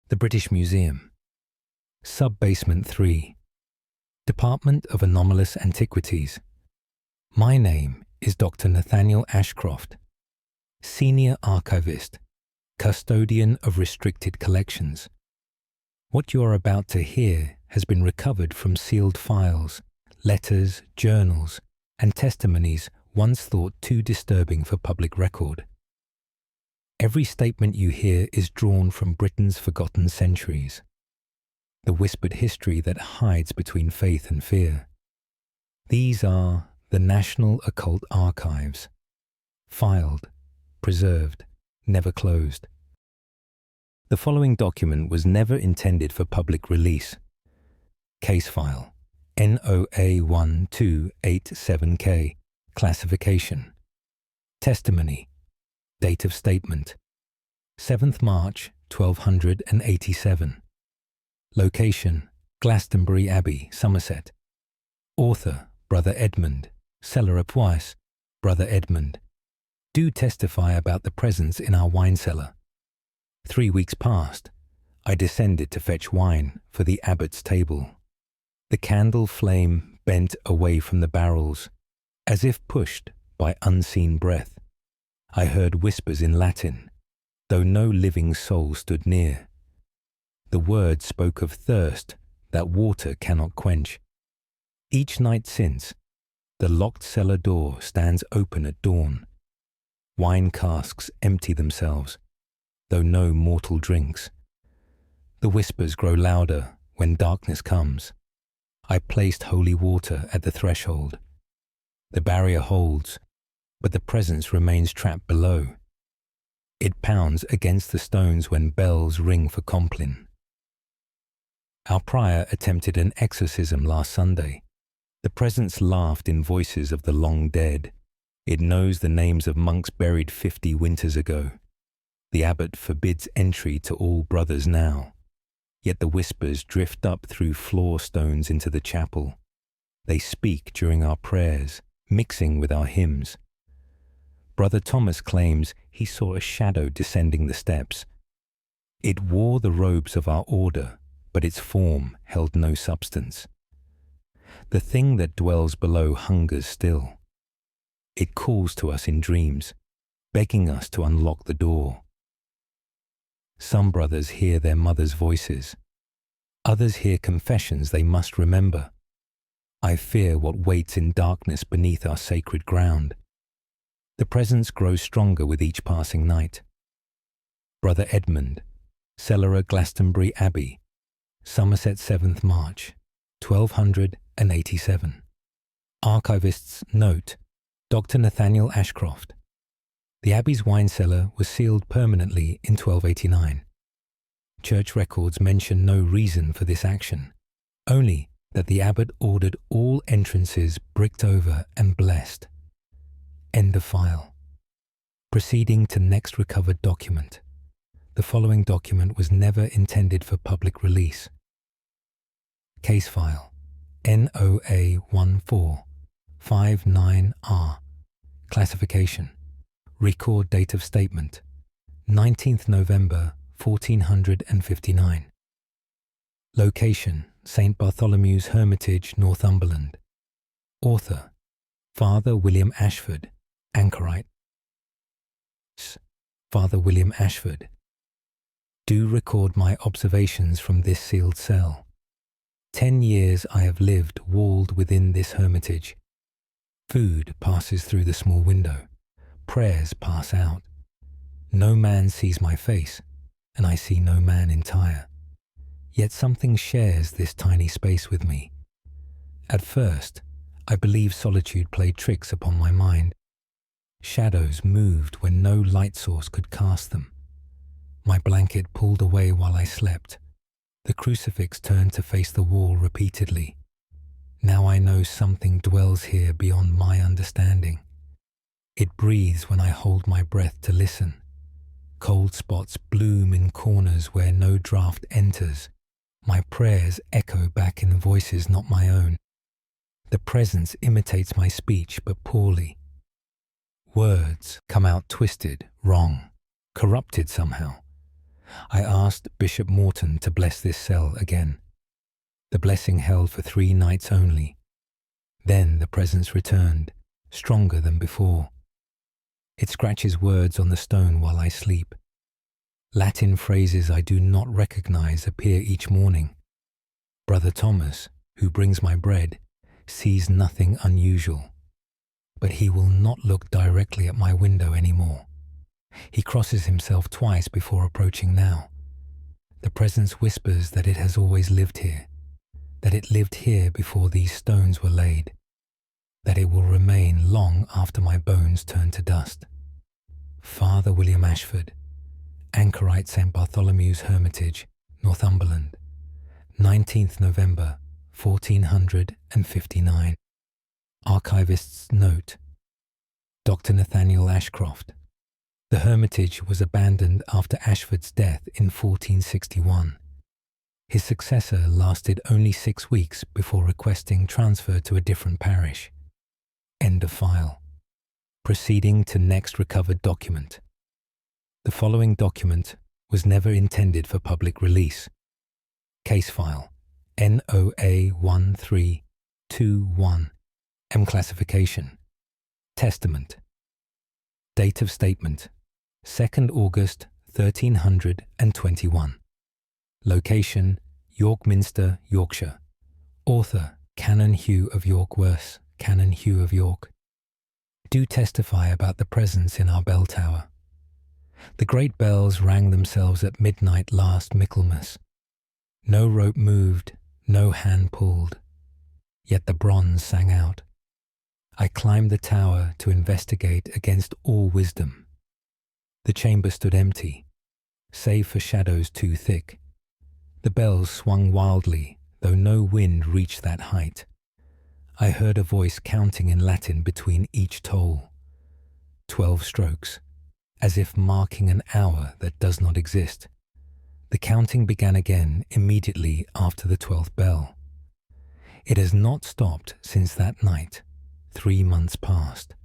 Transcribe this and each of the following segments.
The British Museum. Sub-Basement 3. Department of Anomalous Antiquities. My name is Dr. Nathaniel Ashcroft, Senior Archivist, Custodian of Restricted Collections. What you are about to hear has been recovered from sealed files, letters, journals, and testimonies once thought too disturbing for public record. Every statement you hear is drawn from Britain's forgotten centuries, the whispered history that hides between faith and fear. These are the National Occult Archives, filed, preserved, never closed. The following document was never intended for public release. Case file NOA1287K, classification. Testimony. Date of statement 7th March 1287. Location Glastonbury Abbey, Somerset. Author Brother Edmund. Cellarer twice, Brother Edmund. Do testify about the presence in our wine cellar. 3 weeks passed. I descended to fetch wine for the Abbot's table. The candle flame bent away from the barrels, as if pushed by unseen breath. I heard whispers in Latin, though no living soul stood near. The words spoke of thirst that water cannot quench. Each night since, the locked cellar door stands open at dawn. Wine casks empty themselves, though no mortal drinks. The whispers grow louder when darkness comes. I placed holy water at the threshold. The barrier holds, but the presence remains trapped below. It pounds against the stones when bells ring for Compline. Our prior attempted an exorcism last Sunday. The presence laughed in voices of the long dead. It knows the names of monks buried 50 winters ago. The abbot forbids entry to all brothers now. Yet the whispers drift up through floor stones into the chapel. They speak during our prayers, mixing with our hymns. Brother Thomas claims he saw a shadow descending the steps. It wore the robes of our order, but its form held no substance. The thing that dwells below hungers still. It calls to us in dreams, begging us to unlock the door. Some brothers hear their mothers' voices. Others hear confessions they must remember. I fear what waits in darkness beneath our sacred ground. The presence grows stronger with each passing night. Brother Edmund, Cellarer, Glastonbury Abbey, Somerset, 7th March, 1287. Archivist's note, Dr. Nathaniel Ashcroft. The Abbey's wine cellar was sealed permanently in 1289. Church records mention no reason for this action, only that the abbot ordered all entrances bricked over and blessed. End of file. Proceeding to next recovered document. The following document was never intended for public release. Case file NOA1459R. Classification. Record date of statement 19th November 1459. Location St. Bartholomew's Hermitage, Northumberland. Author Father William Ashford, Anchorite. Father William Ashford. Do record my observations from this sealed cell. 10 years I have lived walled within this hermitage. Food passes through the small window. Prayers pass out. No man sees my face, and I see no man entire. Yet something shares this tiny space with me. At first, I believe solitude played tricks upon my mind. Shadows moved when no light source could cast them. My blanket pulled away while I slept. The crucifix turned to face the wall repeatedly. Now I know something dwells here beyond my understanding. It breathes when I hold my breath to listen. Cold spots bloom in corners where no draught enters. My prayers echo back in voices not my own. The presence imitates my speech, but poorly. Words come out twisted, wrong, corrupted somehow. I asked Bishop Morton to bless this cell again. The blessing held for 3 nights only. Then the presence returned, stronger than before. It scratches words on the stone while I sleep. Latin phrases I do not recognize appear each morning. Brother Thomas, who brings my bread, sees nothing unusual. But he will not look directly at my window anymore. He crosses himself twice before approaching now. The presence whispers that it has always lived here, that it lived here before these stones were laid, that it will remain long after my bones turn to dust. Father William Ashford, Anchorite St. Bartholomew's Hermitage, Northumberland, 19th November, 1459. Archivist's note. Dr. Nathaniel Ashcroft. The hermitage was abandoned after Ashford's death in 1461. His successor lasted only 6 weeks before requesting transfer to a different parish. End of file. Proceeding to next recovered document. The following document was never intended for public release. Case file NOA 1321. M classification. Testament. Date of statement 2nd August 1321. Location York Minster, Yorkshire. Author Canon Hugh of York Worse, Canon Hugh of York. Do testify about the presence in our bell tower. The great bells rang themselves at midnight last Michaelmas. No rope moved, no hand pulled. Yet the bronze sang out. I climbed the tower to investigate against all wisdom. The chamber stood empty, save for shadows too thick. The bells swung wildly, though no wind reached that height. I heard a voice counting in Latin between each toll. 12 strokes, as if marking an hour that does not exist. The counting began again immediately after the 12th bell. It has not stopped since that night. 3 months past.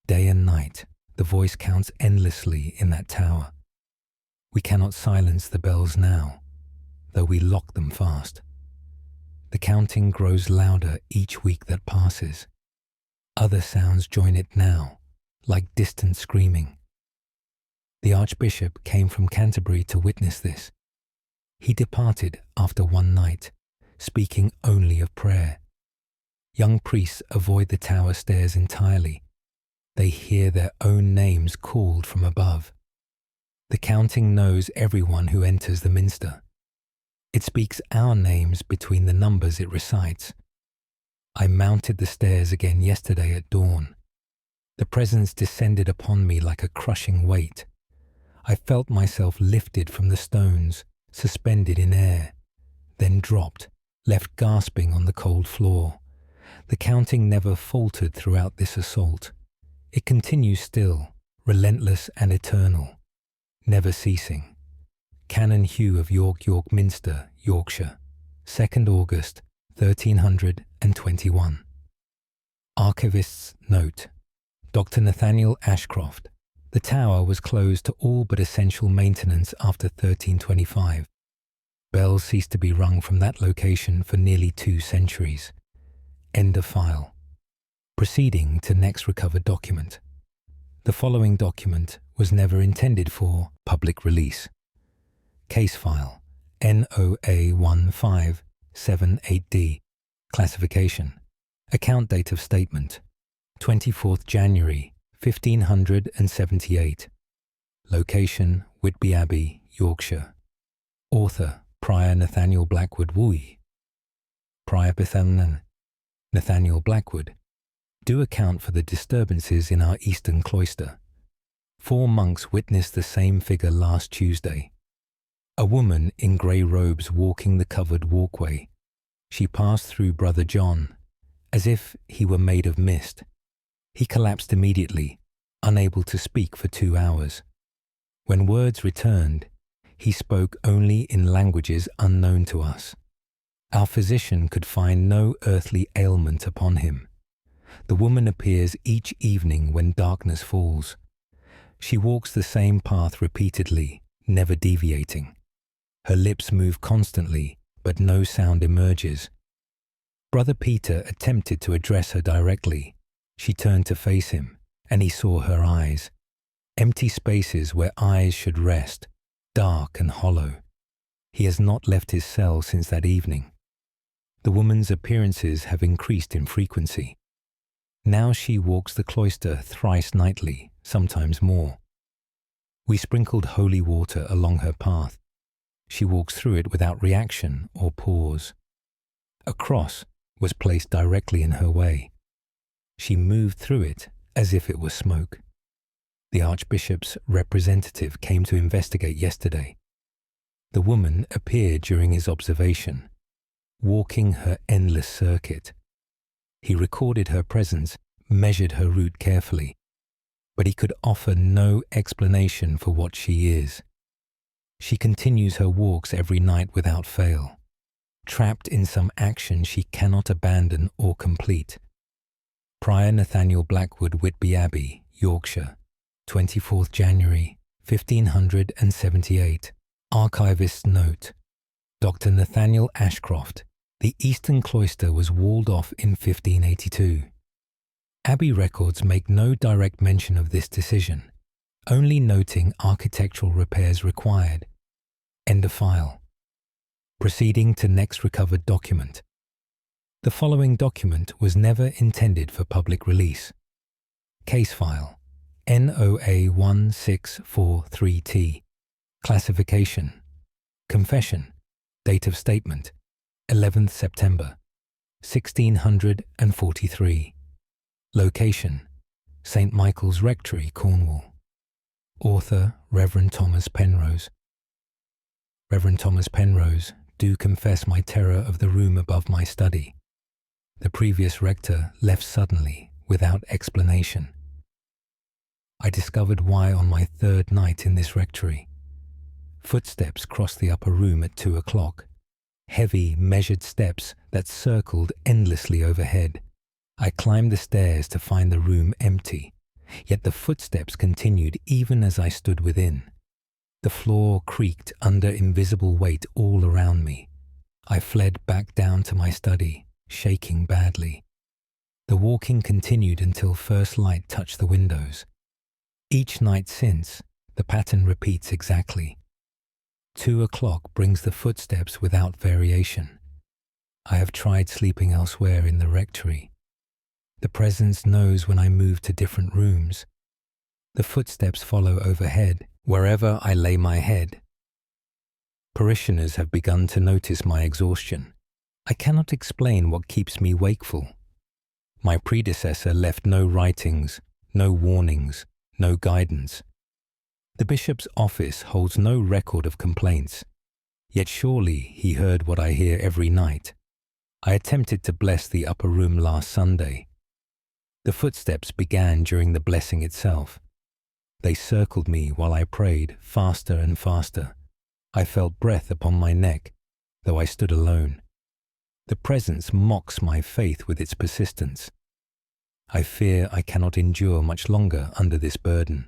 Day and night, the voice counts endlessly in that tower. We cannot silence the bells now, though we lock them fast. The counting grows louder each week that passes. Other sounds join it now, like distant screaming. The Archbishop came from Canterbury to witness this. He departed after one night, speaking only of prayer. Young priests avoid the tower stairs entirely. They hear their own names called from above. The counting knows everyone who enters the minster. It speaks our names between the numbers it recites. I mounted the stairs again yesterday at dawn. The presence descended upon me like a crushing weight. I felt myself lifted from the stones, suspended in air, then dropped, left gasping on the cold floor. The counting never faltered throughout this assault. It continues still, relentless and eternal, never ceasing. Canon Hugh of York, York Minster, Yorkshire, 2nd August, 1321. Archivist's note. Dr. Nathaniel Ashcroft. The tower was closed to all but essential maintenance after 1325. Bells ceased to be rung from that location for nearly 2 centuries. End of file. Proceeding to next recovered document. The following document was never intended for public release. Case file NOA 1578D. Classification. Account date of statement 24th January 1578. Location Whitby Abbey, Yorkshire. Author Prior Nathaniel Blackwood Wooey. Prior Bethanan Nathaniel Blackwood. Do account for the disturbances in our eastern cloister. 4 monks witnessed the same figure last Tuesday. A woman in grey robes walking the covered walkway. She passed through Brother John, as if he were made of mist. He collapsed immediately, unable to speak for 2 hours. When words returned, he spoke only in languages unknown to us. Our physician could find no earthly ailment upon him. The woman appears each evening when darkness falls. She walks the same path repeatedly, never deviating. Her lips move constantly, but no sound emerges. Brother Peter attempted to address her directly. She turned to face him, and he saw her eyes. Empty spaces where eyes should rest, dark and hollow. He has not left his cell since that evening. The woman's appearances have increased in frequency. Now she walks the cloister thrice nightly, sometimes more. We sprinkled holy water along her path. She walks through it without reaction or pause. A cross was placed directly in her way. She moved through it as if it were smoke. The Archbishop's representative came to investigate yesterday. The woman appeared during his observation, walking her endless circuit. He recorded her presence, measured her route carefully, but he could offer no explanation for what she is. She continues her walks every night without fail, trapped in some action she cannot abandon or complete. Prior Nathaniel Blackwood, Whitby Abbey, Yorkshire, 24th January, 1578. Archivist's note. Dr. Nathaniel Ashcroft. The eastern cloister was walled off in 1582. Abbey records make no direct mention of this decision, only noting architectural repairs required. End of file. Proceeding to next recovered document. The following document was never intended for public release. Case file NOA 1643T. Classification. Confession. Date of statement 11th September 1643. Location. St. Michael's Rectory, Cornwall. Author Reverend Thomas Penrose. Reverend Thomas Penrose, do confess my terror of the room above my study. The previous rector left suddenly, without explanation. I discovered why on my third night in this rectory. Footsteps crossed the upper room at 2 o'clock. Heavy, measured steps that circled endlessly overhead. I climbed the stairs to find the room empty, yet the footsteps continued even as I stood within. The floor creaked under invisible weight all around me. I fled back down to my study, shaking badly. The walking continued until first light touched the windows. Each night since, the pattern repeats exactly. 2 o'clock brings the footsteps without variation. I have tried sleeping elsewhere in the rectory. The presence knows when I move to different rooms. The footsteps follow overhead, wherever I lay my head. Parishioners have begun to notice my exhaustion. I cannot explain what keeps me wakeful. My predecessor left no writings, no warnings, no guidance. The bishop's office holds no record of complaints, yet surely he heard what I hear every night. I attempted to bless the upper room last Sunday. The footsteps began during the blessing itself. They circled me while I prayed, faster and faster. I felt breath upon my neck, though I stood alone. The presence mocks my faith with its persistence. I fear I cannot endure much longer under this burden.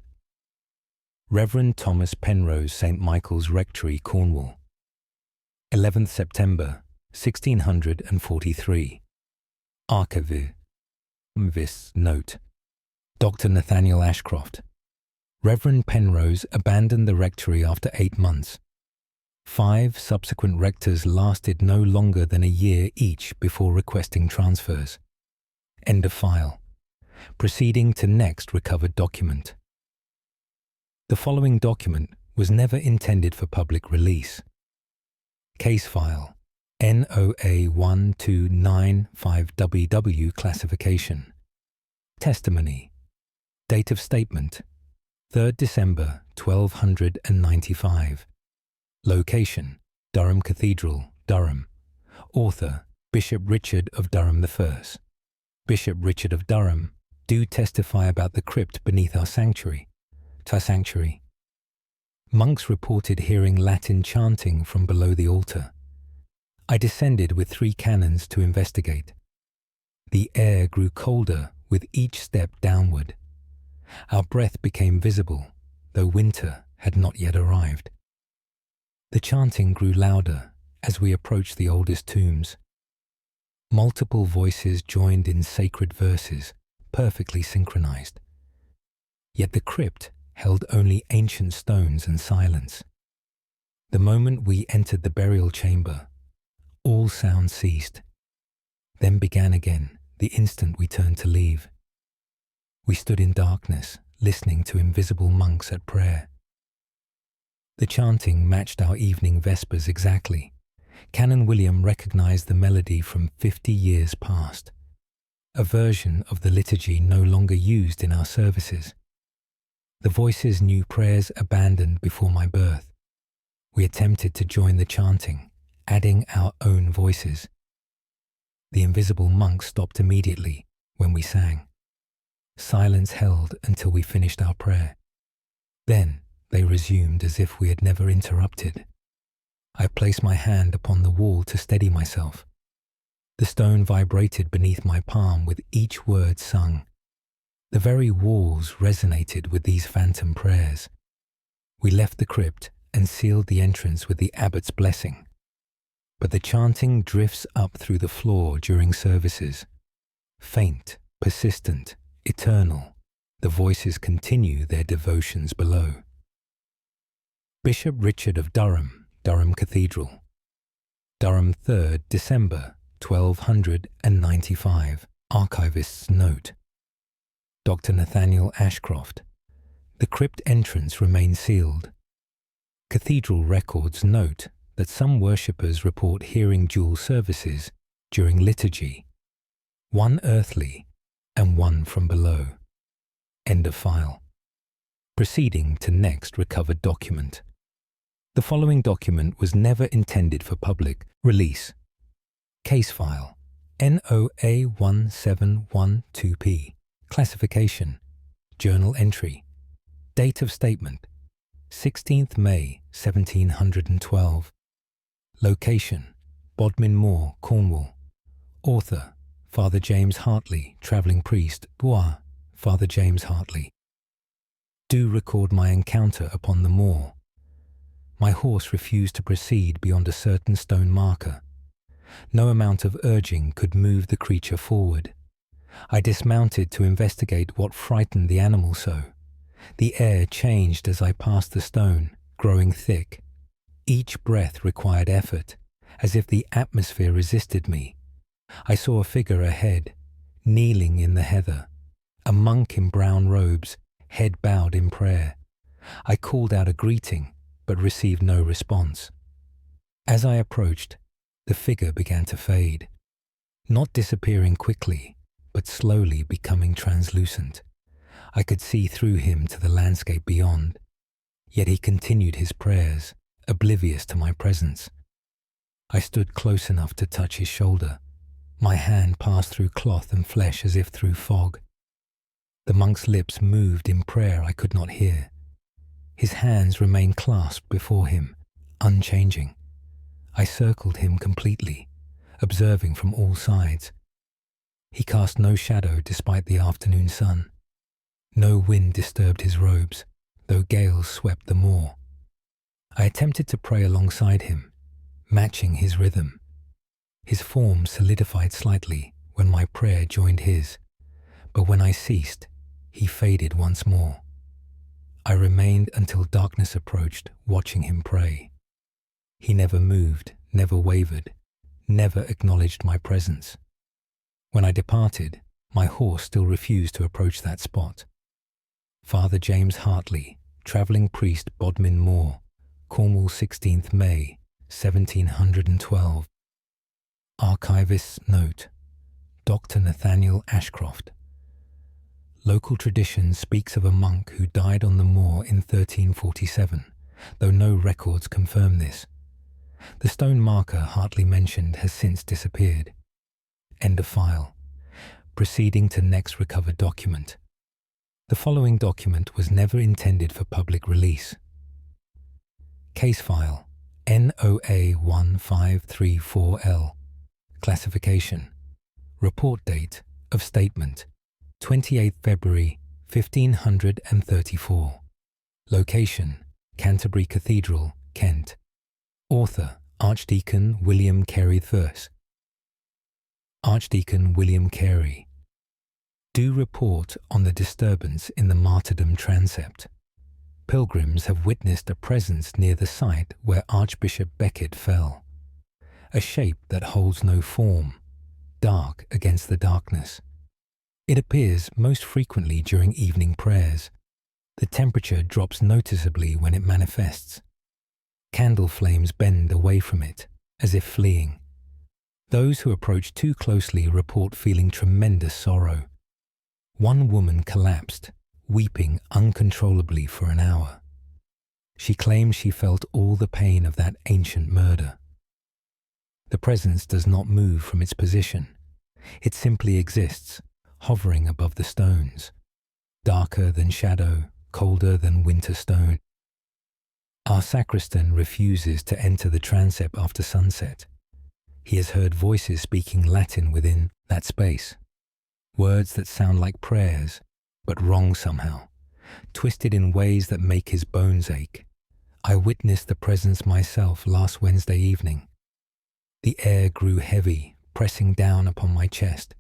Reverend Thomas Penrose, St. Michael's Rectory, Cornwall. 11th September, 1643. Archivist. Note. Dr. Nathaniel Ashcroft. Reverend Penrose abandoned the rectory after 8 months. 5 subsequent rectors lasted no longer than a year each before requesting transfers. End of file. Proceeding to next recovered document. The following document was never intended for public release. Case file NOA 1295WW classification. Testimony. Date of statement 3rd December 1295. Location Durham Cathedral, Durham. Author Bishop Richard of Durham I. Bishop Richard of Durham, do testify about the crypt beneath our sanctuary. Monks reported hearing Latin chanting from below the altar. I descended with 3 canons to investigate. The air grew colder with each step downward. Our breath became visible, though winter had not yet arrived. The chanting grew louder as we approached the oldest tombs. Multiple voices joined in sacred verses, perfectly synchronized. Yet the crypt held only ancient stones and silence. The moment we entered the burial chamber, all sound ceased, then began again the instant we turned to leave. We stood in darkness, listening to invisible monks at prayer. The chanting matched our evening vespers exactly. Canon William recognized the melody from 50 years past, a version of the liturgy no longer used in our services. The voices knew prayers abandoned before my birth. We attempted to join the chanting, adding our own voices. The invisible monks stopped immediately when we sang. Silence held until we finished our prayer. Then they resumed as if we had never interrupted. I placed my hand upon the wall to steady myself. The stone vibrated beneath my palm with each word sung. The very walls resonated with these phantom prayers. We left the crypt and sealed the entrance with the abbot's blessing. But the chanting drifts up through the floor during services. Faint, persistent, eternal, the voices continue their devotions below. Bishop Richard of Durham, Durham Cathedral. Durham, 3rd December 1295. Archivist's note. Dr. Nathaniel Ashcroft. The crypt entrance remains sealed. Cathedral records note that some worshippers report hearing dual services during liturgy, one earthly and one from below. End of file. Proceeding to next recovered document. The following document was never intended for public release. Case file NOA1712P. Classification. Journal entry. Date of statement 16th May 1712. Location: Bodmin Moor, Cornwall. Author: Father James Hartley, travelling priest, Bois, Father James Hartley. Do record my encounter upon the moor. My horse refused to proceed beyond a certain stone marker. No amount of urging could move the creature forward. I dismounted to investigate what frightened the animal so. The air changed as I passed the stone, growing thick. Each breath required effort, as if the atmosphere resisted me. I saw a figure ahead, kneeling in the heather, a monk in brown robes, head bowed in prayer. I called out a greeting, but received no response. As I approached, the figure began to fade, not disappearing quickly, but slowly becoming translucent. I could see through him to the landscape beyond, yet he continued his prayers, oblivious to my presence. I stood close enough to touch his shoulder. My hand passed through cloth and flesh as if through fog. The monk's lips moved in prayer I could not hear. His hands remained clasped before him, unchanging. I circled him completely, observing from all sides. He cast no shadow despite the afternoon sun. No wind disturbed his robes, though gales swept the moor. I attempted to pray alongside him, matching his rhythm. His form solidified slightly when my prayer joined his, but when I ceased, he faded once more. I remained until darkness approached, watching him pray. He never moved, never wavered, never acknowledged my presence. When I departed, my horse still refused to approach that spot. Father James Hartley, travelling priest, Bodmin Moor, Cornwall, 16th May, 1712. Archivist's note. Dr. Nathaniel Ashcroft. Local tradition speaks of a monk who died on the moor in 1347, though no records confirm this. The stone marker Hartley mentioned has since disappeared. End of file. Proceeding to next recovered document. The following document was never intended for public release. Case file NOA1534L. Classification. Report date of statement 28 February 1534. Location: Canterbury Cathedral, Kent. Author Archdeacon William Carey Thirst. Archdeacon William Carey. Do report on the disturbance in the martyrdom transept. Pilgrims have witnessed a presence near the site where Archbishop Becket fell. A shape that holds no form, dark against the darkness. It appears most frequently during evening prayers. The temperature drops noticeably when it manifests. Candle flames bend away from it, as if fleeing. Those who approach too closely report feeling tremendous sorrow. One woman collapsed, weeping uncontrollably for an hour. She claimed she felt all the pain of that ancient murder. The presence does not move from its position. It simply exists, hovering above the stones, darker than shadow, colder than winter stone. Our sacristan refuses to enter the transept after sunset. He has heard voices speaking Latin within that space, words that sound like prayers, but wrong somehow, twisted in ways that make his bones ache. I witnessed the presence myself last Wednesday evening. The air grew heavy, pressing down upon my chest.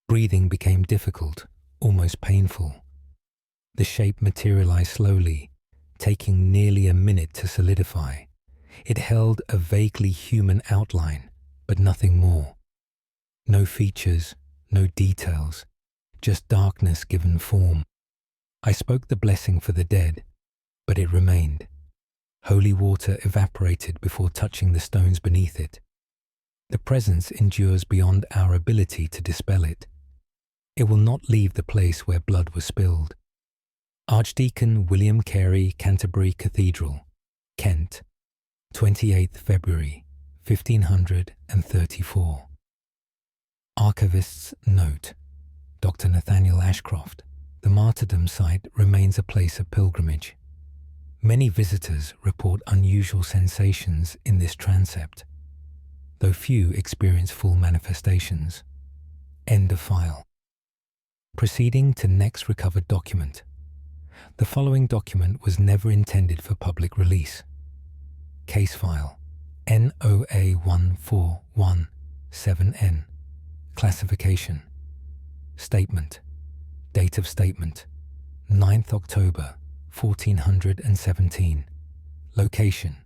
Breathing became difficult, almost painful. The shape materialized slowly, taking nearly a minute to solidify. It held a vaguely human outline, but nothing more. No features, no details, just darkness given form. I spoke the blessing for the dead, but it remained. Holy water evaporated before touching the stones beneath it. The presence endures beyond our ability to dispel it. It will not leave the place where blood was spilled. Archdeacon William Carey, Canterbury Cathedral, Kent, 28th February, 1534. Archivist's note. Dr. Nathaniel Ashcroft. The martyrdom site remains a place of pilgrimage. Many visitors report unusual sensations in this transept, though few experience full manifestations. End of file. Proceeding to next recovered document. The following document was never intended for public release. Case file NOA141-7N. Classification. Statement. Date of statement 9th October 1417. Location.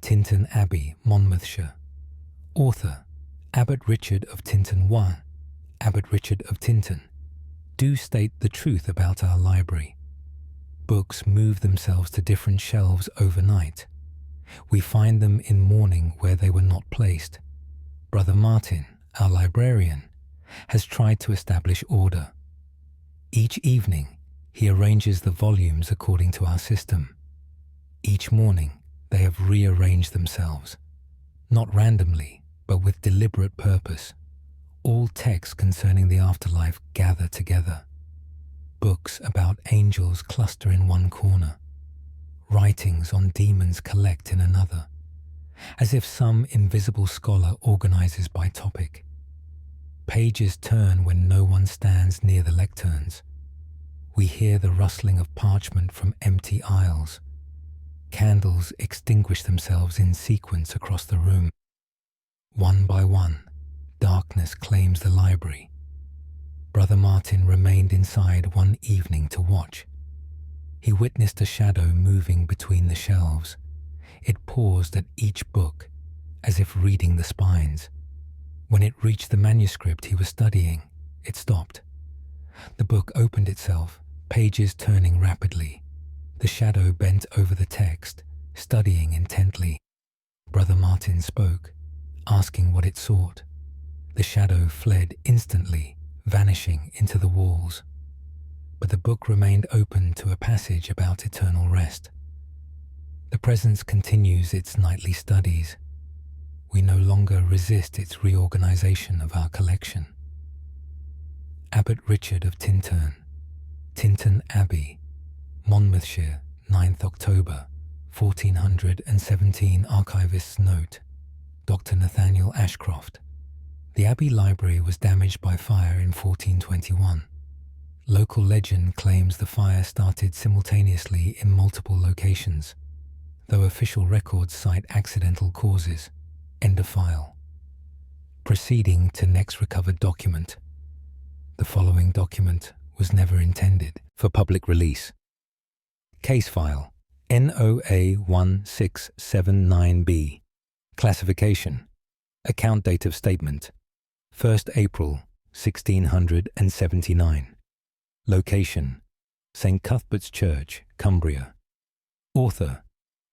Tintern Abbey, Monmouthshire. Author Abbot Richard of Tintern. Abbot Richard of Tintern. Do state the truth about our library. Books move themselves to different shelves overnight. We find them in mourning where they were not placed. Brother Martin, our librarian, has tried to establish order. Each evening, he arranges the volumes according to our system. Each morning, they have rearranged themselves, not randomly, but with deliberate purpose. All texts concerning the afterlife gather together. Books about angels cluster in one corner. Writings on demons collect in another, as if some invisible scholar organizes by topic. Pages turn when no one stands near the lecterns. We hear the rustling of parchment from empty aisles. Candles extinguish themselves in sequence across the room. One by one, darkness claims the library. Brother Martin remained inside one evening to watch. He witnessed a shadow moving between the shelves. It paused at each book, as if reading the spines. When it reached the manuscript he was studying, it stopped. The book opened itself, pages turning rapidly. The shadow bent over the text, studying intently. Brother Martin spoke, asking what it sought. The shadow fled instantly, vanishing into the walls. But the book remained open to a passage about eternal rest. The presence continues its nightly studies. We no longer resist its reorganization of our collection. Abbot Richard of Tintern, Tintern Abbey, Monmouthshire, 9th October, 1417. Archivist's note. Dr. Nathaniel Ashcroft. The Abbey library was damaged by fire in 1421. Local legend claims the fire started simultaneously in multiple locations. though official records cite accidental causes. End of file. Proceeding to next recovered document. The following document was never intended for public release. Case file NOA 1679B. Classification. Account date of statement 1st April 1679. Location St. Cuthbert's Church, Cumbria. Author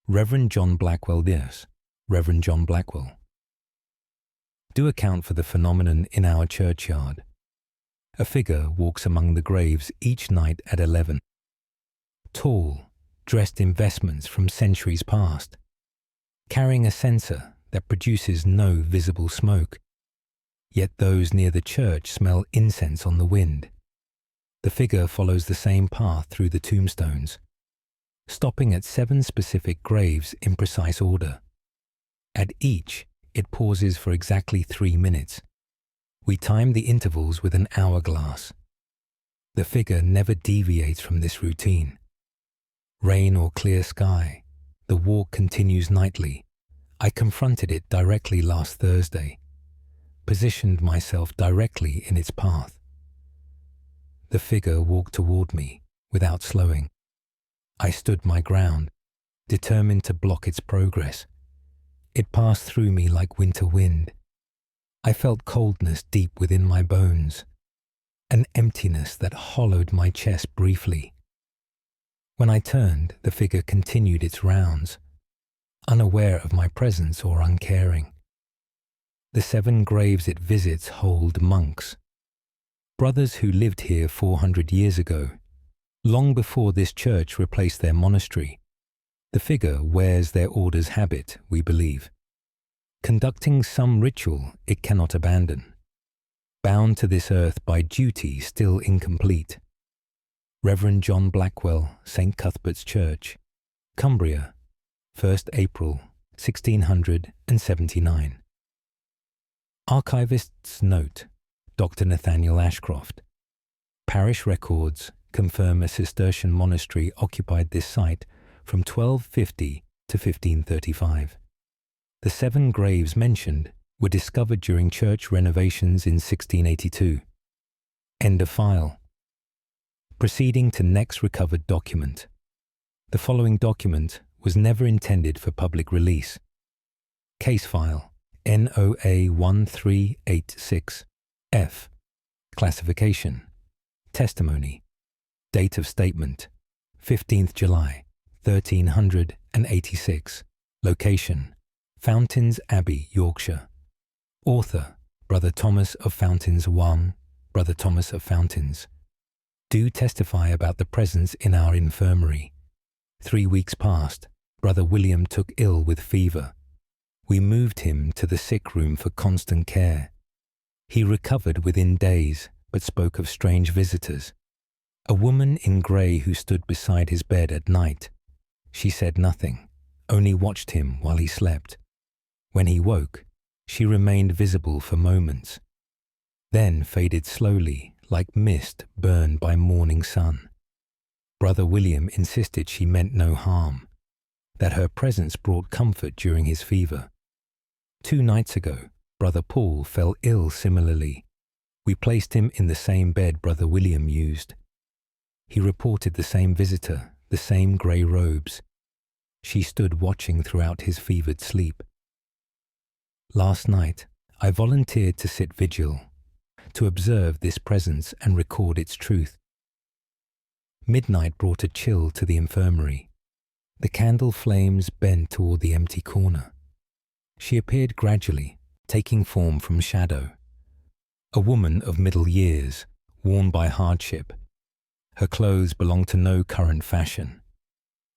Reverend John Blackwell. Yes, Reverend John Blackwell. Do account for the phenomenon in our churchyard. A figure walks among the graves each night at 11. Tall, dressed in vestments from centuries past, carrying a censer that produces no visible smoke. Yet those near the church smell incense on the wind. The figure follows the same path through the tombstones, stopping at 7 specific graves in precise order. At each, it pauses for exactly 3 minutes. We time the intervals with an hourglass. The figure never deviates from this routine. Rain or clear sky, the walk continues nightly. I confronted it directly last Thursday, positioned myself directly in its path. The figure walked toward me without slowing. I stood my ground, determined to block its progress. It passed through me like winter wind. I felt coldness deep within my bones, an emptiness that hollowed my chest briefly. When I turned, the figure continued its rounds, unaware of my presence or uncaring. The 7 graves it visits hold monks, brothers who lived here 400 years ago, long before this church replaced their monastery. The figure wears their order's habit, we believe, conducting some ritual it cannot abandon, bound to this earth by duty still incomplete. Reverend John Blackwell, St. Cuthbert's Church, Cumbria, 1st April 1679. Archivist's note, Dr. Nathaniel Ashcroft. Parish records confirm a Cistercian monastery occupied this site from 1250 to 1535. The 7 graves mentioned were discovered during church renovations in 1682. End of file. Proceeding to next recovered document. The following document was never intended for public release. Case file NOA 1386F. Classification. Testimony. Date of statement 15th July 1386. Location Fountains Abbey, Yorkshire. Author Brother Thomas of Fountains 1, Brother Thomas of Fountains. Do testify about the presence in our infirmary. 3 weeks past, Brother William took ill with fever. We moved him to the sick room for constant care. He recovered within days, but spoke of strange visitors. A woman in grey who stood beside his bed at night. She said nothing, only watched him while he slept. When he woke, she remained visible for moments, then faded slowly like mist burned by morning sun. Brother William insisted she meant no harm, that her presence brought comfort during his fever. 2 nights ago, Brother Paul fell ill similarly. We placed him in the same bed Brother William used. He reported the same visitor, the same grey robes. She stood watching throughout his fevered sleep. Last night, I volunteered to sit vigil, to observe this presence and record its truth. Midnight brought a chill to the infirmary. The candle flames bent toward the empty corner. She appeared gradually, taking form from shadow. A woman of middle years, worn by hardship. Her clothes belonged to no current fashion,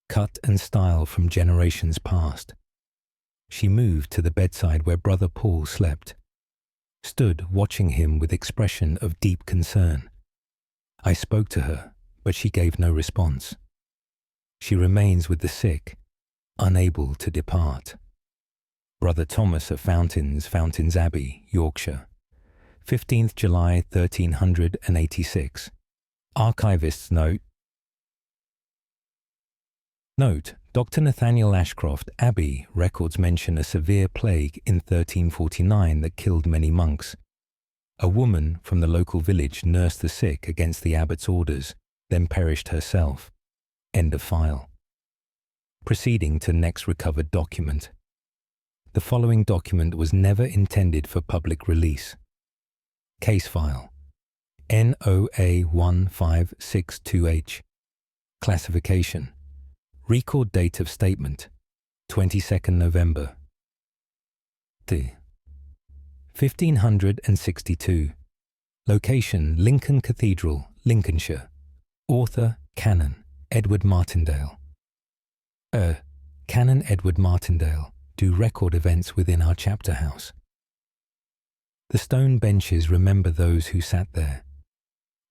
cut and style from generations past. She moved to the bedside where Brother Paul slept, stood watching him with expression of deep concern. I spoke to her, but she gave no response. She remains with the sick, unable to depart. Brother Thomas of Fountains, Fountains Abbey, Yorkshire, 15th July 1386. Archivist's note. Note, Dr. Nathaniel Ashcroft, Abbey, records mention a severe plague in 1349 that killed many monks. A woman from the local village nursed the sick against the abbot's orders, then perished herself. End of file. Proceeding to next recovered document. The following document was never intended for public release. Case file NOA156-2H. Classification. Record date of statement 22nd November. 1562. Location Lincoln Cathedral, Lincolnshire. Author Canon Edward Martindale. Canon Edward Martindale do record events within our chapter house. The stone benches remember those who sat there,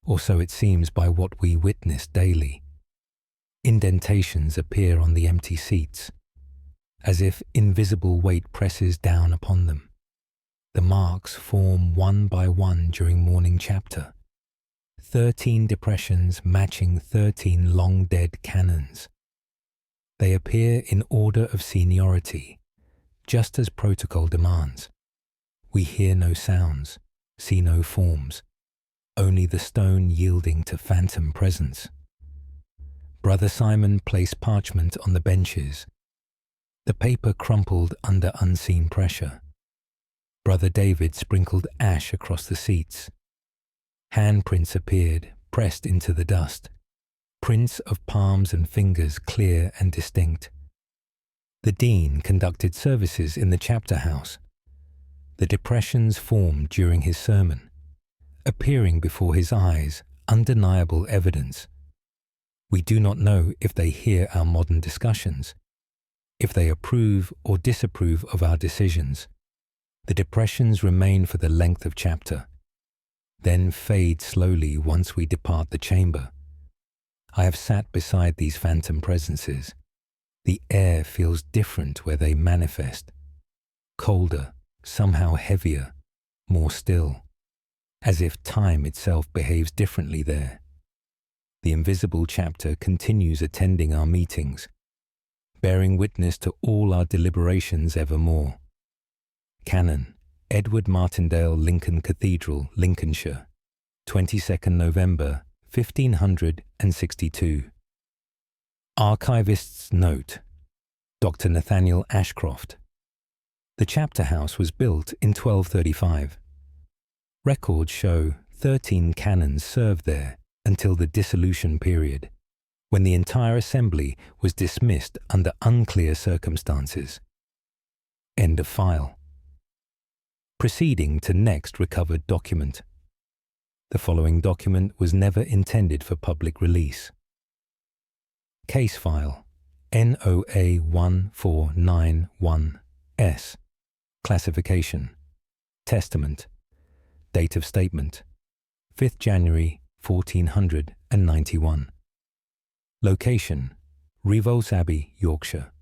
or so it seems by what we witness daily. Indentations appear on the empty seats, as if invisible weight presses down upon them. The marks form one by one during morning chapter. 13 depressions matching 13 long-dead canons. They appear in order of seniority, just as protocol demands. We hear no sounds, see no forms, only the stone yielding to phantom presence. Brother Simon placed parchment on the benches. The paper crumpled under unseen pressure. Brother David sprinkled ash across the seats. Handprints appeared, pressed into the dust. Prints of palms and fingers clear and distinct. The dean conducted services in the chapter house. The depressions formed during his sermon, appearing before his eyes, undeniable evidence. We do not know if they hear our modern discussions, if they approve or disapprove of our decisions. The depressions remain for the length of chapter, then fade slowly once we depart the chamber. I have sat beside these phantom presences. The air feels different where they manifest, colder, somehow heavier, more still, as if time itself behaves differently there. The invisible chapter continues attending our meetings, bearing witness to all our deliberations evermore. Canon Edward Martindale, Lincoln Cathedral, Lincolnshire, 22nd November, 1562. Archivist's note. Dr. Nathaniel Ashcroft. The chapter house was built in 1235. Records show 13 canons served there until the dissolution period, when the entire assembly was dismissed under unclear circumstances. End of file. Proceeding to next recovered document. The following document was never intended for public release. Case file NOA1491S. Classification. Testament. Date of statement 5th January 1491. Location Revol's Abbey, Yorkshire.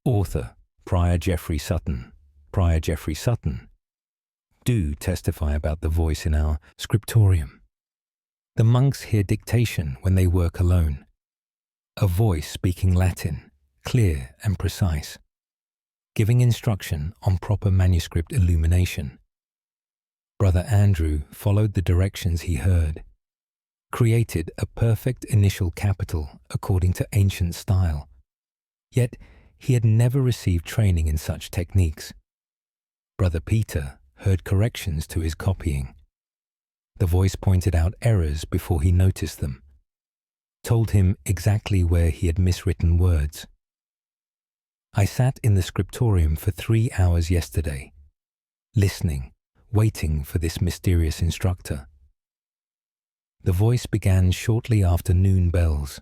Author Prior Geoffrey Sutton. Prior Geoffrey Sutton. Do testify about the voice in our scriptorium. The monks hear dictation when they work alone. A voice speaking Latin, clear and precise, giving instruction on proper manuscript illumination. Brother Andrew followed the directions he heard, created a perfect initial capital according to ancient style, yet he had never received training in such techniques. Brother Peter heard corrections to his copying. The voice pointed out errors before he noticed them, told him exactly where he had miswritten words. I sat in the scriptorium for 3 hours yesterday, listening, waiting for this mysterious instructor. The voice began shortly after noon bells,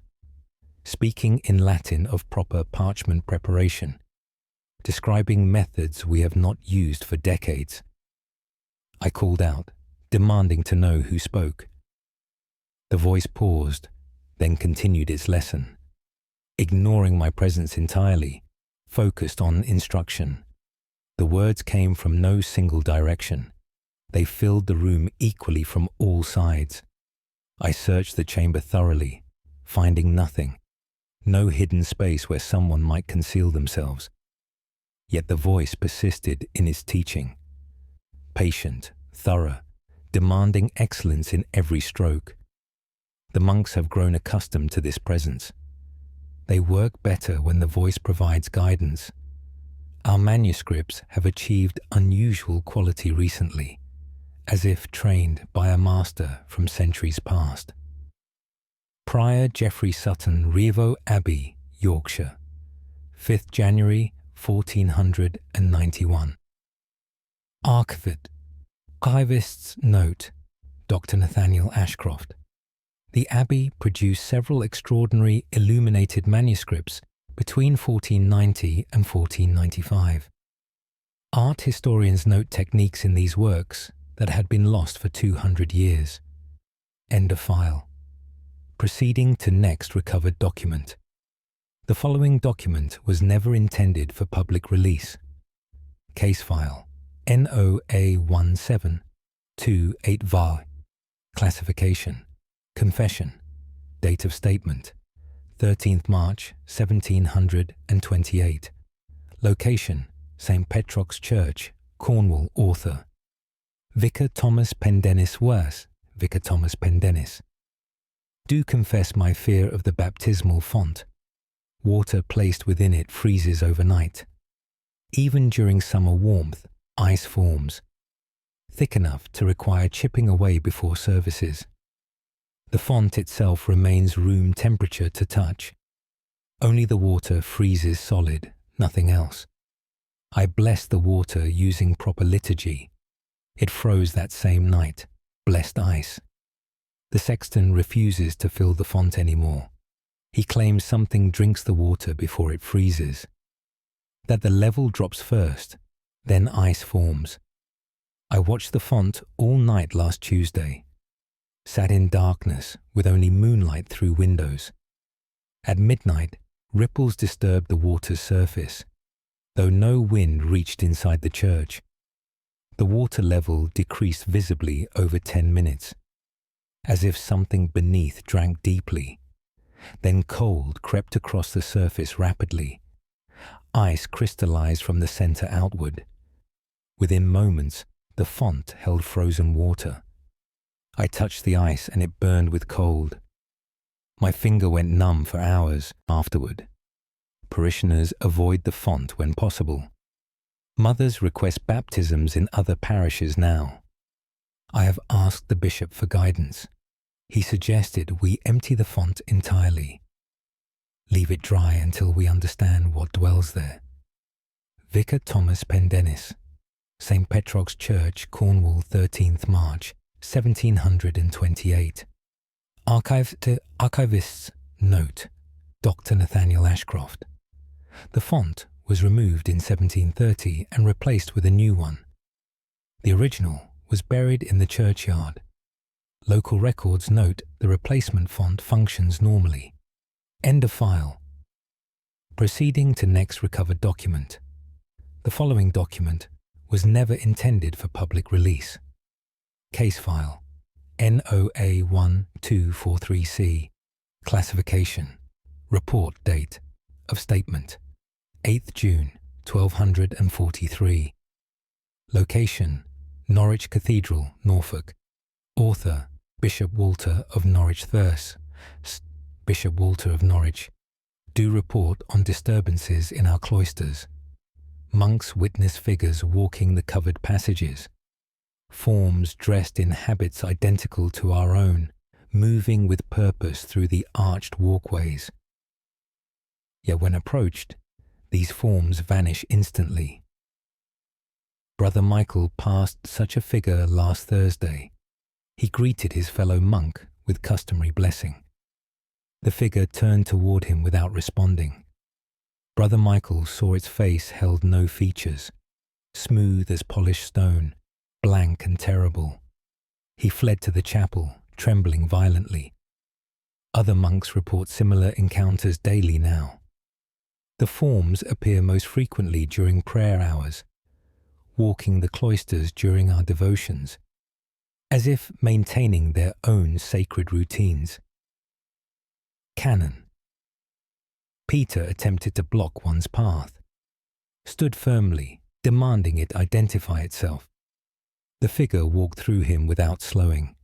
speaking in Latin of proper parchment preparation, describing methods we have not used for decades. I called out, demanding to know who spoke. The voice paused, then continued its lesson, ignoring my presence entirely, focused on instruction. The words came from no single direction. They filled the room equally from all sides. I searched the chamber thoroughly, finding nothing, no hidden space where someone might conceal themselves. Yet the voice persisted in its teaching, patient, thorough, demanding excellence in every stroke. The monks have grown accustomed to this presence. They work better when the voice provides guidance. Our manuscripts have achieved unusual quality recently, as if trained by a master from centuries past. Prior Geoffrey Sutton, Rievaulx Abbey, Yorkshire, 5th January 1491. Archivist's note, Dr. Nathaniel Ashcroft. The Abbey produced several extraordinary illuminated manuscripts between 1490 and 1495. Art historians note techniques in these works that had been lost for 200 years. End of file. Proceeding to next recovered document. The following document was never intended for public release. Case file NOA1728VAR. Classification. Confession. Date of statement. 13th March 1728. Location. St. Petrock's Church, Cornwall. Author. Vicar Thomas Pendennis Worse. Vicar Thomas Pendennis. Do confess my fear of the baptismal font. Water placed within it freezes overnight. Even during summer warmth, ice forms, thick enough to require chipping away before services. The font itself remains room temperature to touch. Only the water freezes solid, nothing else. I blessed the water using proper liturgy. It froze that same night, blessed ice. The sexton refuses to fill the font anymore. He claims something drinks the water before it freezes. That the level drops first, then ice forms. I watched the font all night last Tuesday. Sat in darkness with only moonlight through windows. At midnight, ripples disturbed the water's surface, though no wind reached inside the church. The water level decreased visibly over 10 minutes, as if something beneath drank deeply. Then cold crept across the surface rapidly. Ice crystallized from the center outward. Within moments, the font held frozen water. I touched the ice and it burned with cold. My finger went numb for hours afterward. Parishioners avoid the font when possible. Mothers request baptisms in other parishes now. I have asked the bishop for guidance. He suggested we empty the font entirely. Leave it dry until we understand what dwells there. Vicar Thomas Pendennis, St. Petrock's Church, Cornwall, 13th March, 1728. Archivist's note, Dr. Nathaniel Ashcroft. The font was removed in 1730 and replaced with a new one. The original was buried in the churchyard. Local records note the replacement font functions normally. End of file. Proceeding to next recovered document. The following document was never intended for public release. Case file NOA1243C. Classification. Report date of statement 8th June 1243. Location Norwich Cathedral, Norfolk. Author Bishop Walter of Norwich Thurse. Bishop Walter of Norwich. Do report on disturbances in our cloisters. Monks witness figures walking the covered passages. Forms dressed in habits identical to our own, moving with purpose through the arched walkways. Yet when approached, these forms vanish instantly. Brother Michael passed such a figure last Thursday. He greeted his fellow monk with customary blessing. The figure turned toward him without responding. Brother Michael saw its face held no features, smooth as polished stone, blank and terrible. He fled to the chapel, trembling violently. Other monks report similar encounters daily now. The forms appear most frequently during prayer hours, walking the cloisters during our devotions, as if maintaining their own sacred routines. Canon. Peter attempted to block one's path, stood firmly, demanding it identify itself. The figure walked through him without slowing.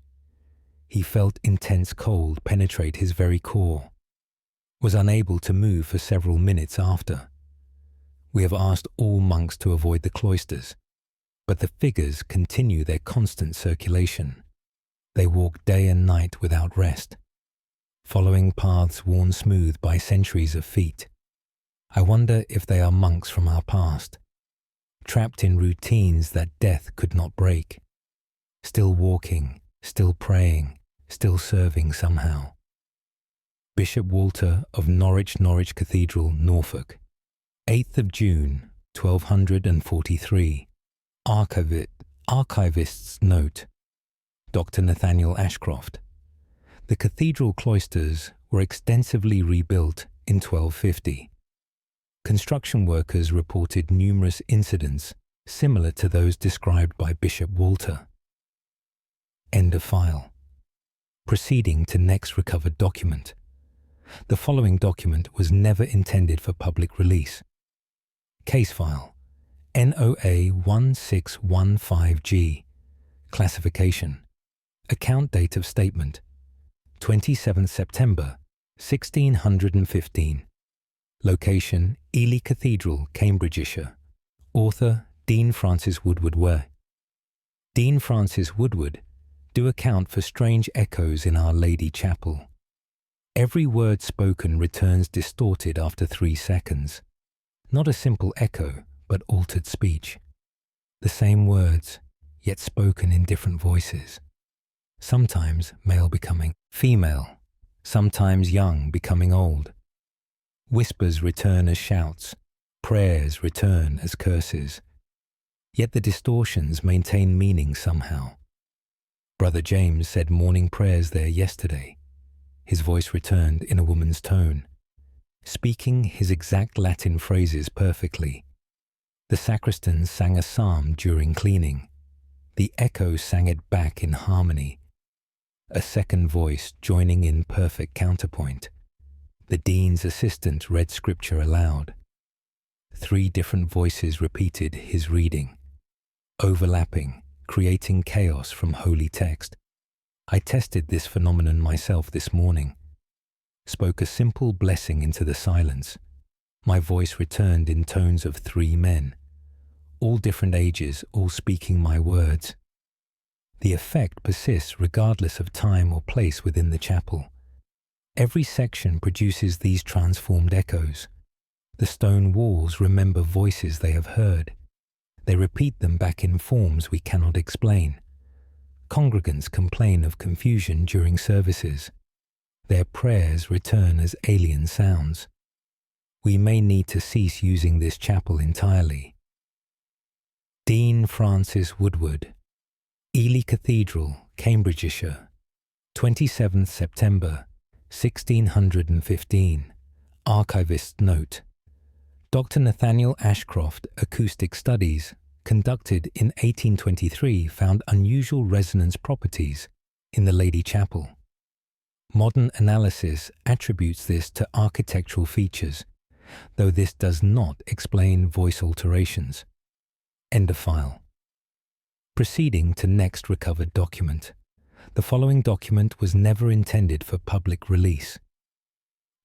He felt intense cold penetrate his very core, was unable to move for several minutes after. We have asked all monks to avoid the cloisters, but the figures continue their constant circulation. They walk day and night without rest, following paths worn smooth by centuries of feet. I wonder if they are monks from our past, trapped in routines that death could not break, still walking, still praying, still serving somehow. Bishop Walter of Norwich Cathedral, Norfolk, 8th of June, 1243. Archivist's note. Dr. Nathaniel Ashcroft. The cathedral cloisters were extensively rebuilt in 1250. Construction workers reported numerous incidents similar to those described by Bishop Walter. End of file. Proceeding to next recovered document. The following document was never intended for public release. Case file NOA 1615G. Classification. Account date of statement 27th September 1615. Location Ely Cathedral, Cambridgeshire. Author Dean Francis Woodward Ware. Dean Francis Woodward do account for strange echoes in Our Lady Chapel. Every word spoken returns distorted after 3 seconds. Not a simple echo, but altered speech. The same words, yet spoken in different voices. Sometimes male becoming female, sometimes young becoming old. Whispers return as shouts, prayers return as curses. Yet the distortions maintain meaning somehow. Brother James said morning prayers there yesterday. His voice returned in a woman's tone, speaking his exact Latin phrases perfectly. The sacristan sang a psalm during cleaning. The echo sang it back in harmony. A second voice joining in perfect counterpoint. The dean's assistant read scripture aloud. 3 different voices repeated his reading, overlapping, creating chaos from holy text. I tested this phenomenon myself this morning. Spoke a simple blessing into the silence. My voice returned in tones of 3 men, all different ages, all speaking my words. The effect persists regardless of time or place within the chapel. Every section produces these transformed echoes. The stone walls remember voices they have heard. They repeat them back in forms we cannot explain. Congregants complain of confusion during services. Their prayers return as alien sounds. We may need to cease using this chapel entirely. Dean Francis Woodward, Ely Cathedral, Cambridgeshire, 27th September 1615. Archivist's note. Dr. Nathaniel Ashcroft acoustic studies conducted in 1823 found unusual resonance properties in the Lady Chapel. Modern analysis attributes this to architectural features, though this does not explain voice alterations. End of file. Proceeding to next recovered document. The following document was never intended for public release.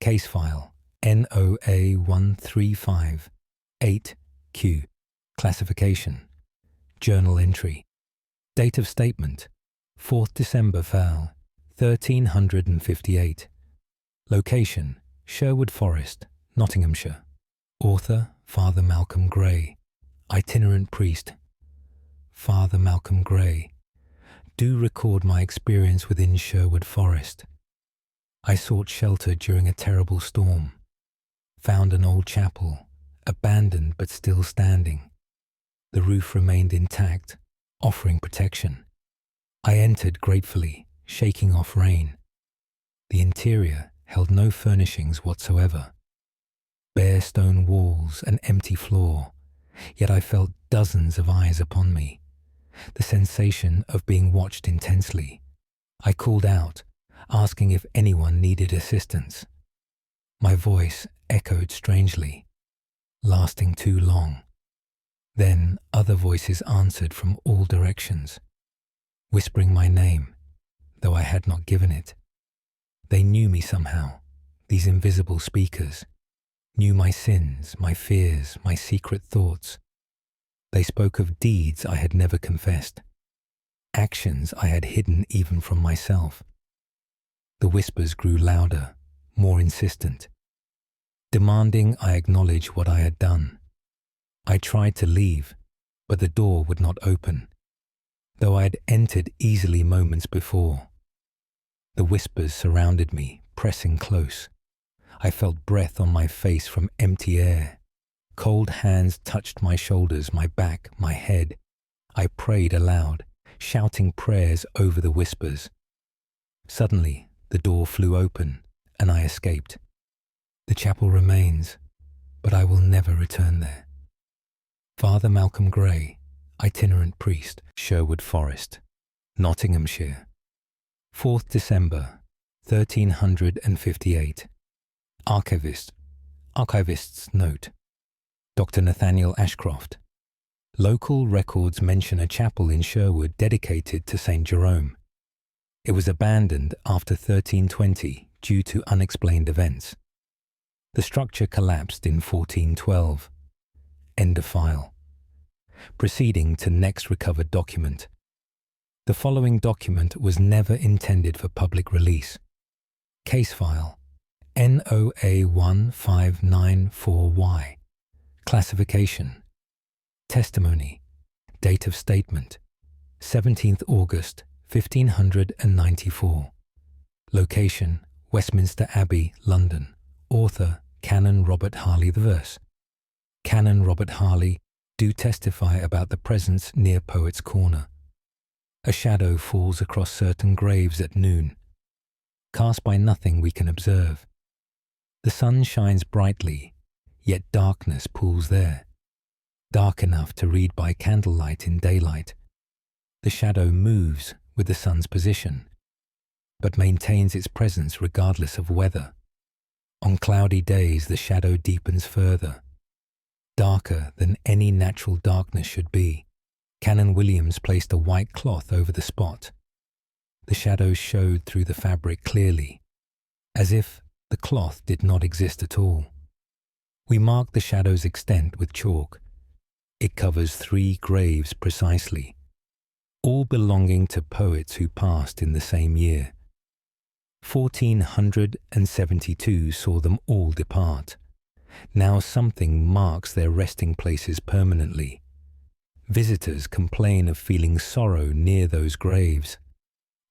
Case file NOA 1358Q. Classification. Journal entry. Date of statement 4th December 1358. Location Sherwood Forest, Nottinghamshire. Author Father Malcolm Gray. Itinerant priest. Father Malcolm Gray. Do record my experience within Sherwood Forest. I sought shelter during a terrible storm. Found an old chapel, abandoned but still standing. The roof remained intact, offering protection. I entered gratefully, shaking off rain. The interior held no furnishings whatsoever. Bare stone walls, an empty floor, yet I felt dozens of eyes upon me. The sensation of being watched intensely. I called out, asking if anyone needed assistance. My voice echoed strangely, lasting too long. Then other voices answered from all directions, whispering my name, though I had not given it. They knew me somehow, these invisible speakers, knew my sins, my fears, my secret thoughts. They spoke of deeds I had never confessed, actions I had hidden even from myself. The whispers grew louder, more insistent, demanding I acknowledge what I had done. I tried to leave, but the door would not open, though I had entered easily moments before. The whispers surrounded me, pressing close. I felt breath on my face from empty air. Cold hands touched my shoulders, my back, my head. I prayed aloud, shouting prayers over the whispers. Suddenly, the door flew open, and I escaped. The chapel remains, but I will never return there. Father Malcolm Gray, itinerant priest, Sherwood Forest, Nottinghamshire. 4th December, 1358. Archivist's note. Dr. Nathaniel Ashcroft. Local records mention a chapel in Sherwood dedicated to St. Jerome. It was abandoned after 1320 due to unexplained events. The structure collapsed in 1412. End of file. Proceeding to next recovered document. The following document was never intended for public release. Case file NOA1594Y. Classification. Testimony. Date of statement. 17th August 1594. Location. Westminster Abbey, London. Author. Canon Robert Harley the verse. Canon Robert Harley do testify about the presence near Poet's Corner. A shadow falls across certain graves at noon, cast by nothing we can observe. The sun shines brightly, yet darkness pools there, dark enough to read by candlelight in daylight. The shadow moves with the sun's position, but maintains its presence regardless of weather. On cloudy days the shadow deepens further, darker than any natural darkness should be. Canon Williams placed a white cloth over the spot. The shadows showed through the fabric clearly, as if the cloth did not exist at all. We marked the shadow's extent with chalk. It covers 3 graves precisely, all belonging to poets who passed in the same year. 1472 saw them all depart. Now something marks their resting places permanently. Visitors complain of feeling sorrow near those graves,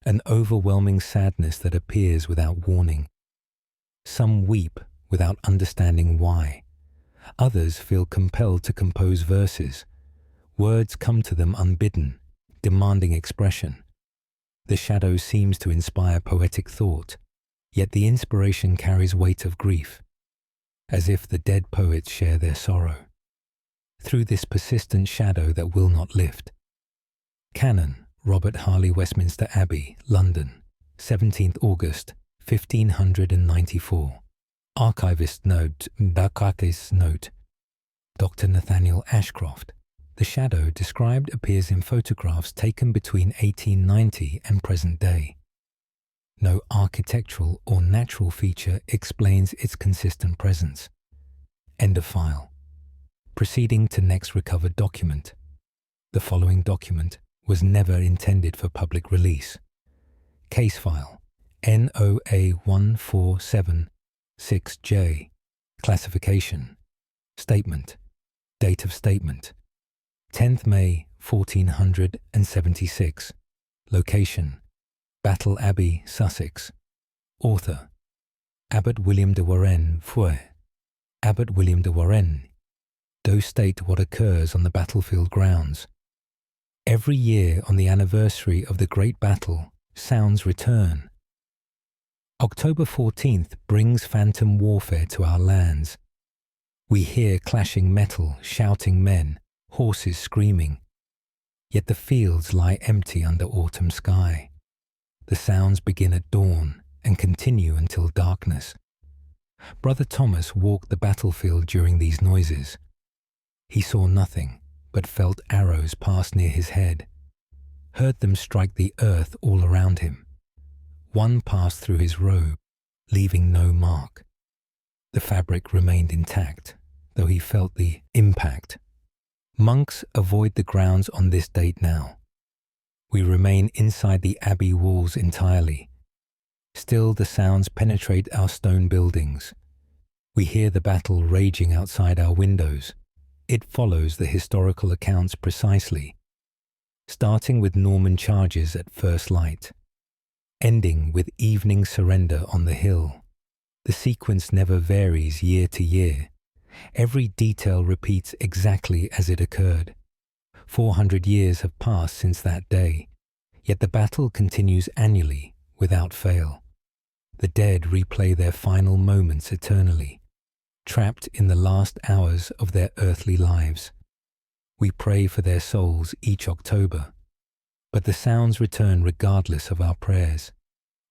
an overwhelming sadness that appears without warning. Some weep without understanding why. Others feel compelled to compose verses. Words come to them unbidden, demanding expression. The shadow seems to inspire poetic thought, yet the inspiration carries weight of grief, as if the dead poets share their sorrow. Through this persistent shadow that will not lift. Canon Robert Harley, Westminster Abbey, London, 17th August 1594. Archivist note. Dr. Nathaniel Ashcroft. The shadow described appears in photographs taken between 1890 and present day. No architectural or natural feature explains its consistent presence. End of file. Proceeding to next recovered document. The following document was never intended for public release. Case file NOA1476J. Classification. Statement. Date of statement. 10th May 1476. Location. Battle Abbey, Sussex. Author. Abbot William de Warenne, Fouet. Abbot William de Warenne do state what occurs on the battlefield grounds. Every year on the anniversary of the great battle, sounds return. October 14th brings phantom warfare to our lands. We hear clashing metal, shouting men, horses screaming. Yet the fields lie empty under autumn sky. The sounds begin at dawn and continue until darkness. Brother Thomas walked the battlefield during these noises. He saw nothing, but felt arrows pass near his head, heard them strike the earth all around him. One passed through his robe, leaving no mark. The fabric remained intact, though he felt the impact. Monks avoid the grounds on this date now. We remain inside the abbey walls entirely. Still the sounds penetrate our stone buildings. We hear the battle raging outside our windows. It follows the historical accounts precisely, starting with Norman charges at first light, ending with evening surrender on the hill. The sequence never varies year to year. Every detail repeats exactly as it occurred. 400 years have passed since that day, yet the battle continues annually without fail. The dead replay their final moments eternally, trapped in the last hours of their earthly lives. We pray for their souls each October, but the sounds return regardless of our prayers.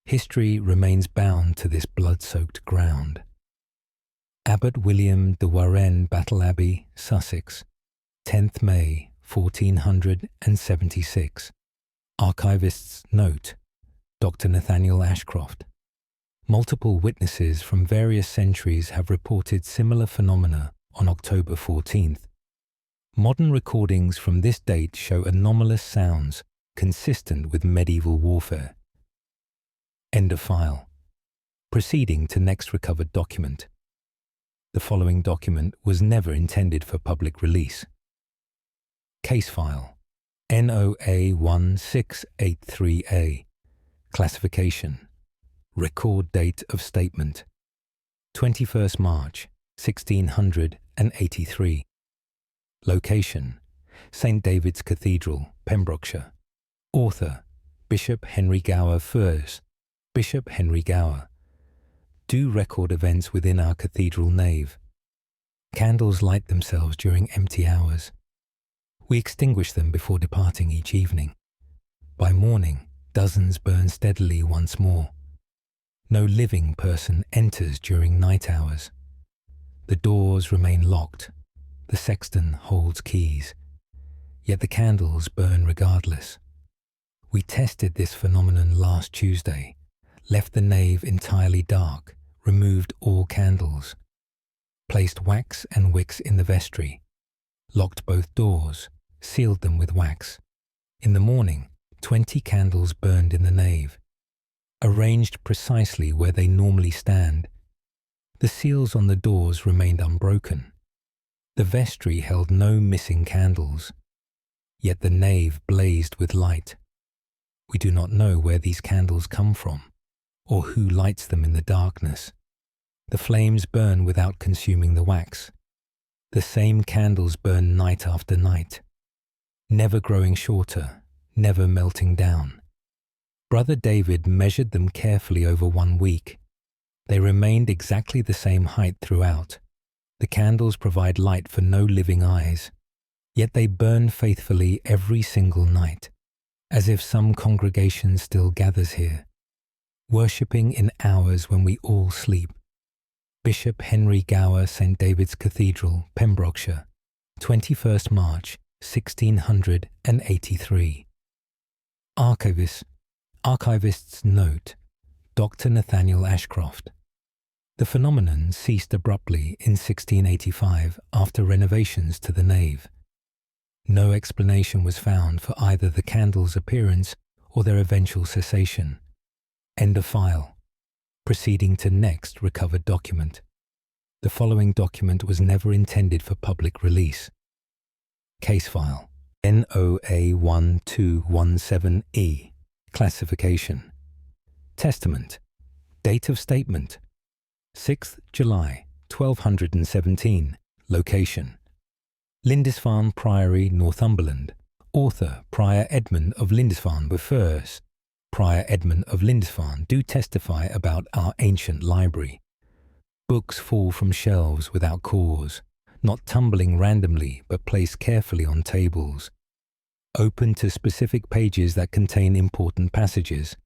History remains bound to this blood-soaked ground. Abbot William de Warenne, Battle Abbey, Sussex, 10th May 1476. Archivist's note, Dr. Nathaniel Ashcroft. Multiple witnesses from various centuries have reported similar phenomena on October 14th. Modern recordings from this date show anomalous sounds consistent with medieval warfare. End of file. Proceeding to next recovered document. The following document was never intended for public release. Case file NOA 1683A. Classification. Record date of statement 21st March 1683. Location: St. David's Cathedral, Pembrokeshire. Author: Bishop Henry Gower Furs. Bishop Henry Gower. Do record events within our cathedral nave. Candles light themselves during empty hours. We extinguish them before departing each evening. By morning, dozens burn steadily once more. No living person enters during night hours. The doors remain locked. The sexton holds keys. Yet the candles burn regardless. We tested this phenomenon last Tuesday, left the nave entirely dark, removed all candles, placed wax and wicks in the vestry, locked both doors, sealed them with wax. In the morning, 20 candles burned in the nave, arranged precisely where they normally stand. The seals on the doors remained unbroken. The vestry held no missing candles, yet the nave blazed with light. We do not know where these candles come from, or who lights them in the darkness. The flames burn without consuming the wax. The same candles burn night after night, never growing shorter, never melting down. Brother David measured them carefully over 1 week. They remained exactly the same height throughout. The candles provide light for no living eyes, yet they burn faithfully every single night, as if some congregation still gathers here, worshipping in hours when we all sleep. Bishop Henry Gower, St. David's Cathedral, Pembrokeshire, 21st March 1683. Archivist's note, Dr. Nathaniel Ashcroft. The phenomenon ceased abruptly in 1685 after renovations to the nave. No explanation was found for either the candles' appearance or their eventual cessation. End of file. Proceeding to next recovered document. The following document was never intended for public release. Case file NOA 1217E. Classification. Testament. Date of statement 6th July 1217. Location: Lindisfarne Priory, Northumberland. Author: Prior Edmund of Lindisfarne Befers. Prior Edmund of Lindisfarne do testify about our ancient library. Books fall from shelves without cause, not tumbling randomly but placed carefully on tables, open to specific pages that contain important passages.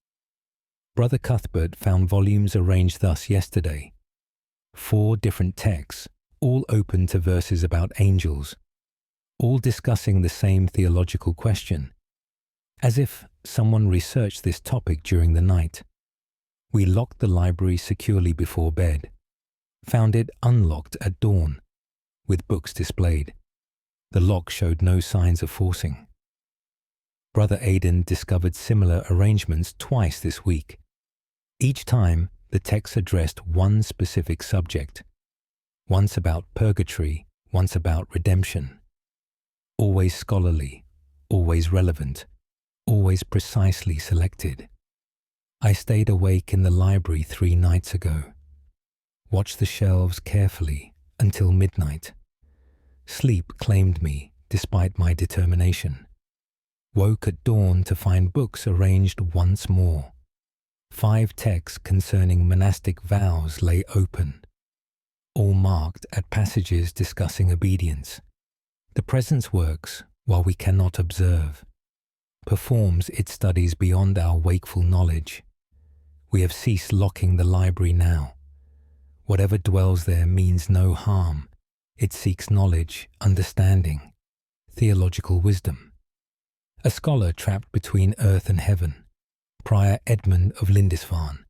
Brother Cuthbert found volumes arranged thus yesterday. 4 different texts, all open to verses about angels, all discussing the same theological question, as if someone researched this topic during the night. We locked the library securely before bed, found it unlocked at dawn, with books displayed. The lock showed no signs of forcing. Brother Aidan discovered similar arrangements twice this week. Each time, the text addressed one specific subject, once about purgatory, once about redemption. Always scholarly, always relevant, always precisely selected. I stayed awake in the library 3 nights ago, watched the shelves carefully until midnight. Sleep claimed me despite my determination. Woke at dawn to find books arranged once more. 5 texts concerning monastic vows lay open, all marked at passages discussing obedience. The presence works while we cannot observe, performs its studies beyond our wakeful knowledge. We have ceased locking the library now. Whatever dwells there means no harm. It seeks knowledge, understanding, theological wisdom. A scholar trapped between earth and heaven, Prior Edmund of Lindisfarne.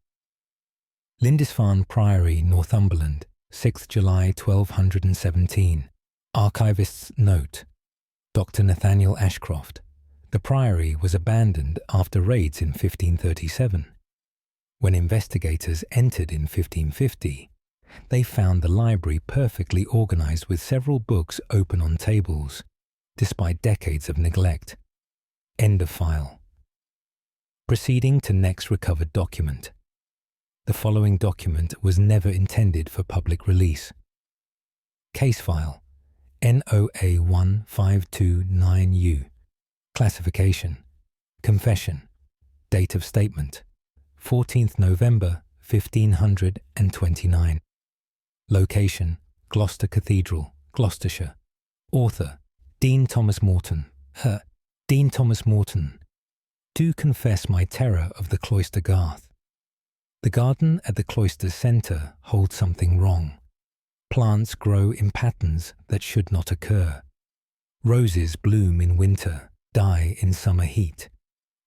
Lindisfarne Priory, Northumberland, 6th July 1217. Archivist's note. Dr. Nathaniel Ashcroft. The priory was abandoned after raids in 1537. When investigators entered in 1550, they found the library perfectly organized with several books open on tables, despite decades of neglect. End of file. Proceeding to next recovered document. The following document was never intended for public release. Case file NOA 1529U. Classification. Confession. Date of statement 14th November 1529. Location: Gloucester Cathedral, Gloucestershire. Author: Dean Thomas Morton. Dean Thomas Morton. Do confess my terror of the cloister garth. The garden at the cloister's centre holds something wrong. Plants grow in patterns that should not occur. Roses bloom in winter, die in summer heat.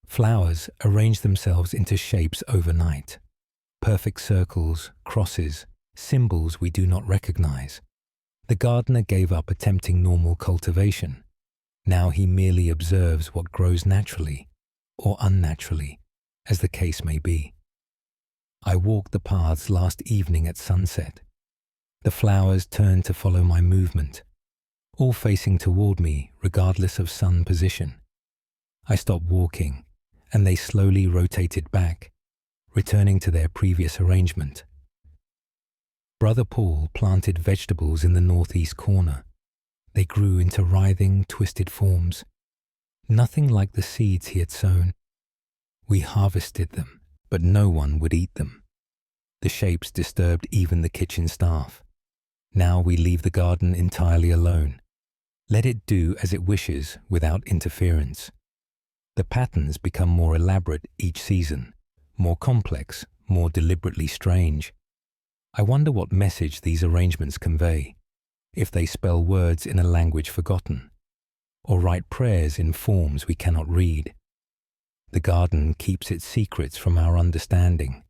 Flowers arrange themselves into shapes overnight. Perfect circles, crosses, symbols we do not recognize. The gardener gave up attempting normal cultivation. Now he merely observes what grows naturally, or unnaturally, as the case may be. I walked the paths last evening at sunset. The flowers turned to follow my movement, all facing toward me regardless of sun position. I stopped walking, and they slowly rotated back, returning to their previous arrangement. Brother Paul planted vegetables in the northeast corner. They grew into writhing, twisted forms, nothing like the seeds he had sown. We harvested them, but no one would eat them. The shapes disturbed even the kitchen staff. Now we leave the garden entirely alone. Let it do as it wishes without interference. The patterns become more elaborate each season, more complex, more deliberately strange. I wonder what message these arrangements convey, if they spell words in a language forgotten, or write prayers in forms we cannot read. The garden keeps its secrets from our understanding.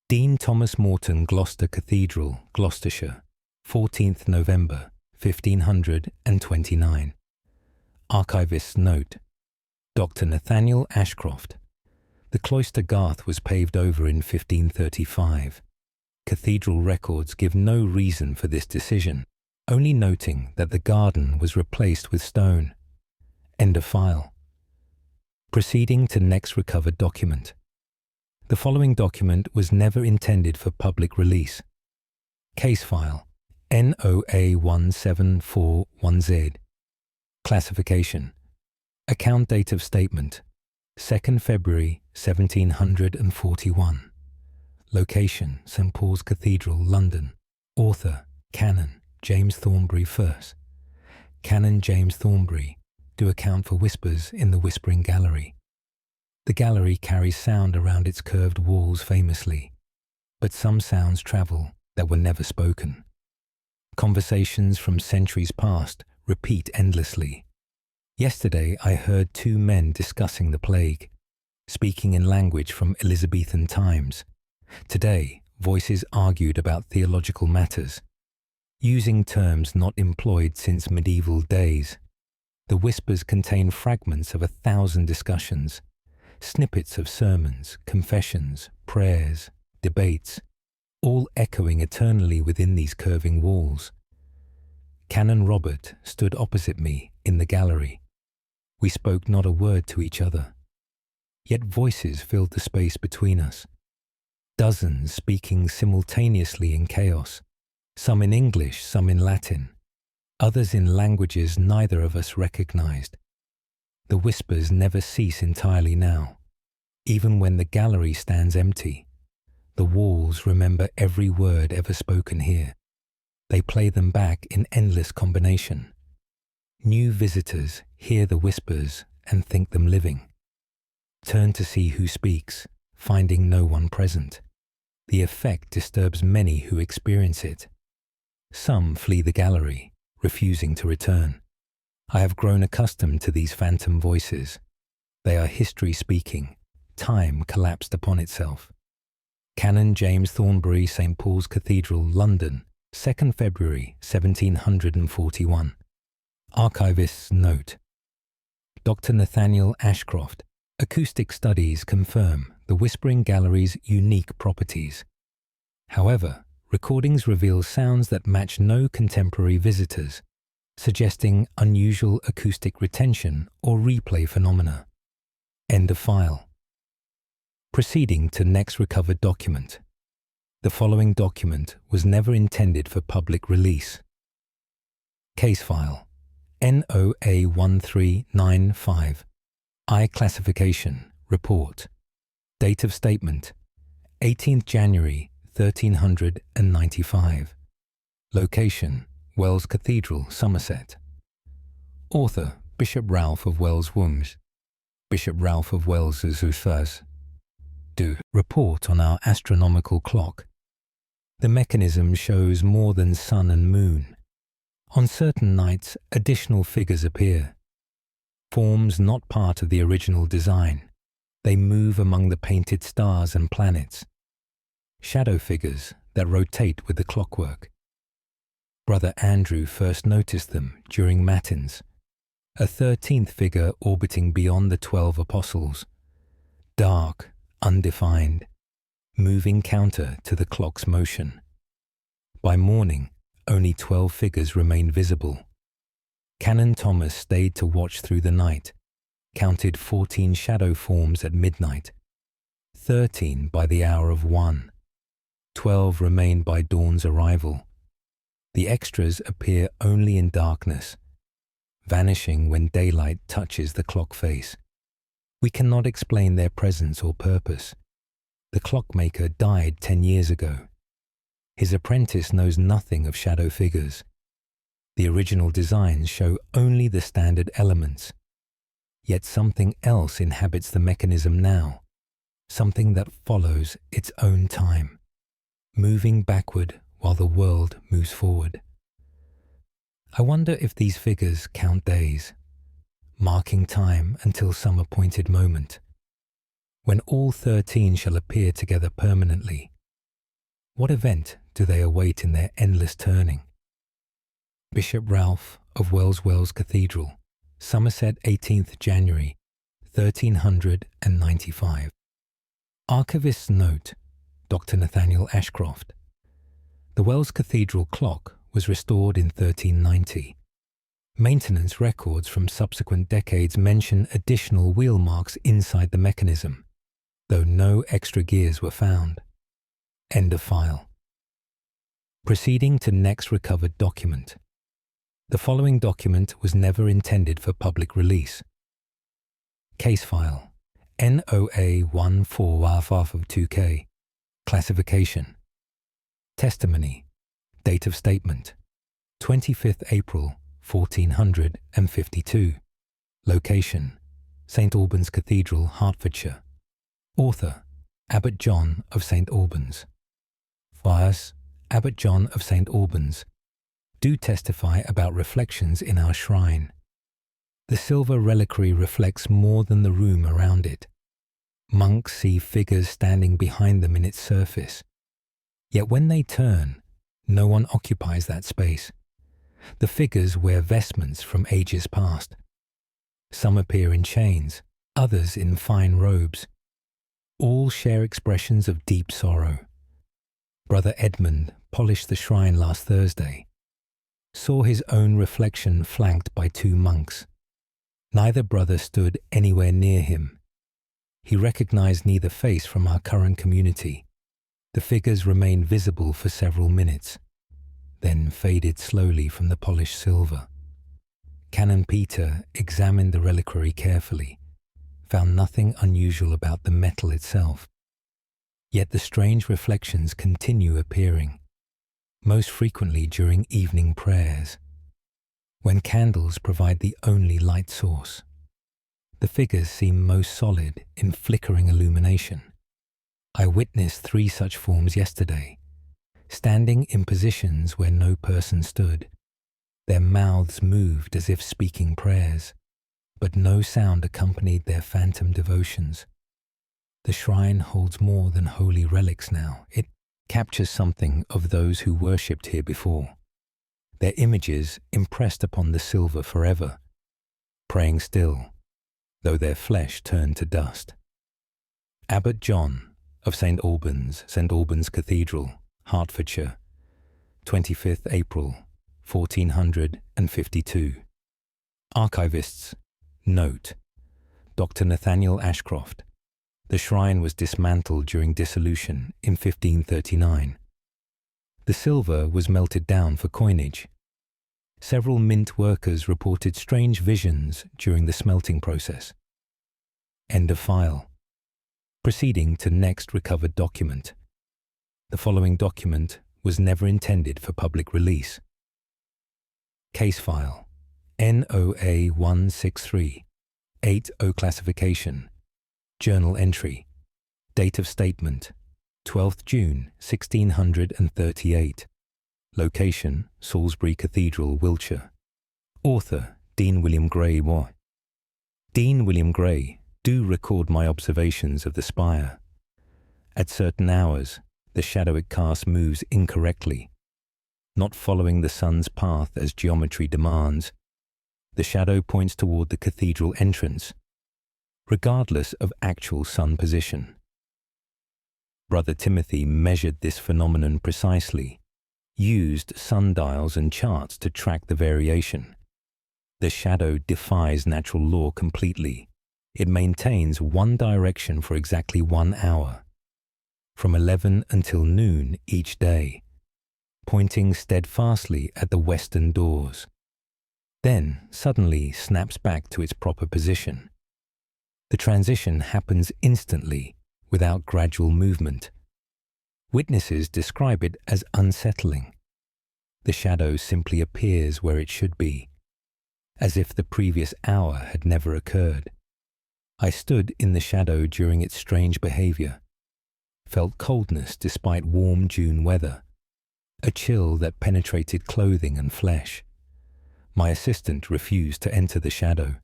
Dean Thomas Morton, Gloucester Cathedral, Gloucestershire, 14th November, 1529. Archivist's note. Dr. Nathaniel Ashcroft. The cloister garth was paved over in 1535. Cathedral records give no reason for this decision, only noting that the garden was replaced with stone. End of file. Proceeding to next recovered document. The following document was never intended for public release. Case file NOA 1741Z. Classification. Account date of statement 2nd February 1741. Location: St. Paul's Cathedral, London. Author: Canon James Thornbury First. Canon James Thornbury. Do account for whispers in the Whispering Gallery. The gallery carries sound around its curved walls famously, but some sounds travel that were never spoken. Conversations from centuries past repeat endlessly. Yesterday I heard two men discussing the plague, speaking in language from Elizabethan times. Today, voices argued about theological matters, using terms not employed since medieval days. The whispers contain fragments of 1,000 discussions, snippets of sermons, confessions, prayers, debates, all echoing eternally within these curving walls. Canon Robert stood opposite me in the gallery. We spoke not a word to each other, yet voices filled the space between us. Dozens speaking simultaneously in chaos, some in English, some in Latin, others in languages neither of us recognized. The whispers never cease entirely now. Even when the gallery stands empty, the walls remember every word ever spoken here. They play them back in endless combination. New visitors hear the whispers and think them living. Turn to see who speaks, finding no one present. The effect disturbs many who experience it. Some flee the gallery, refusing to return. I have grown accustomed to these phantom voices. They are history speaking. Time collapsed upon itself. Canon James Thornbury, St. Paul's Cathedral, London, 2nd February 1741. Archivist's note. Dr. Nathaniel Ashcroft. Acoustic studies confirm the Whispering Gallery's unique properties. However, recordings reveal sounds that match no contemporary visitors, suggesting unusual acoustic retention or replay phenomena. End of file. Proceeding to next recovered document. The following document was never intended for public release. Case file NOA 1395. I classification report. Date of statement 18th January 1395. Location Wells Cathedral, Somerset. Author Bishop Ralph of Wells Wombs. Bishop Ralph of Wells Zoufers. Do report on our astronomical clock. The mechanism shows more than sun and moon. On certain nights, additional figures appear. Forms not part of the original design. They move among the painted stars and planets. Shadow figures that rotate with the clockwork. Brother Andrew first noticed them during Matins. A 13th figure orbiting beyond the 12 apostles. Dark, undefined, moving counter to the clock's motion. By morning, only 12 figures remained visible. Canon Thomas stayed to watch through the night, counted 14 shadow forms at midnight, 13 by the hour of 1, 12 remained by dawn's arrival. The extras appear only in darkness, vanishing when daylight touches the clock face. We cannot explain their presence or purpose. The clockmaker died 10 years ago. His apprentice knows nothing of shadow figures. The original designs show only the standard elements. Yet something else inhabits the mechanism now, something that follows its own time, moving backward while the world moves forward. I wonder if these figures count days, marking time until some appointed moment, when all 13 shall appear together permanently. What event do they await in their endless turning? Bishop Ralph of Wells Cathedral, Somerset, 18th January, 1395. Archivist's note, Dr. Nathaniel Ashcroft. The Wells Cathedral clock was restored in 1390. Maintenance records from subsequent decades mention additional wheel marks inside the mechanism, though no extra gears were found. End of file. Proceeding to next recovered document. The following document was never intended for public release. Case file NOA 14 Classification. Testimony. Date of statement 25th April 1452. Location St. Albans Cathedral, Hertfordshire. Author Abbot John of St. Albans. Fias Abbot John of St. Albans, do testify about reflections in our shrine. The silver reliquary reflects more than the room around it. Monks see figures standing behind them in its surface. Yet when they turn, no one occupies that space. The figures wear vestments from ages past. Some appear in chains, others in fine robes. All share expressions of deep sorrow. Brother Edmund polished the shrine last Thursday, saw his own reflection flanked by 2 monks. Neither brother stood anywhere near him. He recognized neither face from our current community. The figures remained visible for several minutes, then faded slowly from the polished silver. Canon Peter examined the reliquary carefully, found nothing unusual about the metal itself. Yet the strange reflections continue appearing, most frequently during evening prayers, when candles provide the only light source. The figures seem most solid in flickering illumination. I witnessed 3 such forms yesterday, standing in positions where no person stood. Their mouths moved as if speaking prayers, but no sound accompanied their phantom devotions. The shrine holds more than holy relics now. It captures something of those who worshipped here before, their images impressed upon the silver forever, praying still, though their flesh turned to dust. Abbot John of St. Albans Cathedral, Hertfordshire, 25th April, 1452. Archivists note: Dr. Nathaniel Ashcroft. The shrine was dismantled during dissolution in 1539. The silver was melted down for coinage. Several mint workers reported strange visions during the smelting process. End of file. Proceeding to next recovered document. The following document was never intended for public release. Case file NOA 163, 8O classification, journal entry, date of statement, 12th June 1638, location Salisbury Cathedral, Wiltshire. Author Dean William Gray. Dean William Gray, do record my observations of the spire. At certain hours, the shadow it casts moves incorrectly, not following the sun's path as geometry demands. The shadow points toward the cathedral entrance, regardless of actual sun position. Brother Timothy measured this phenomenon precisely, used sundials and charts to track the variation. The shadow defies natural law completely. It maintains one direction for exactly 1 hour, from 11 until noon each day, pointing steadfastly at the western doors. Then suddenly snaps back to its proper position. The transition happens instantly, without gradual movement. Witnesses describe it as unsettling. The shadow simply appears where it should be, as if the previous hour had never occurred. I stood in the shadow during its strange behavior, felt coldness despite warm June weather, a chill that penetrated clothing and flesh. My assistant refused to enter the shadow,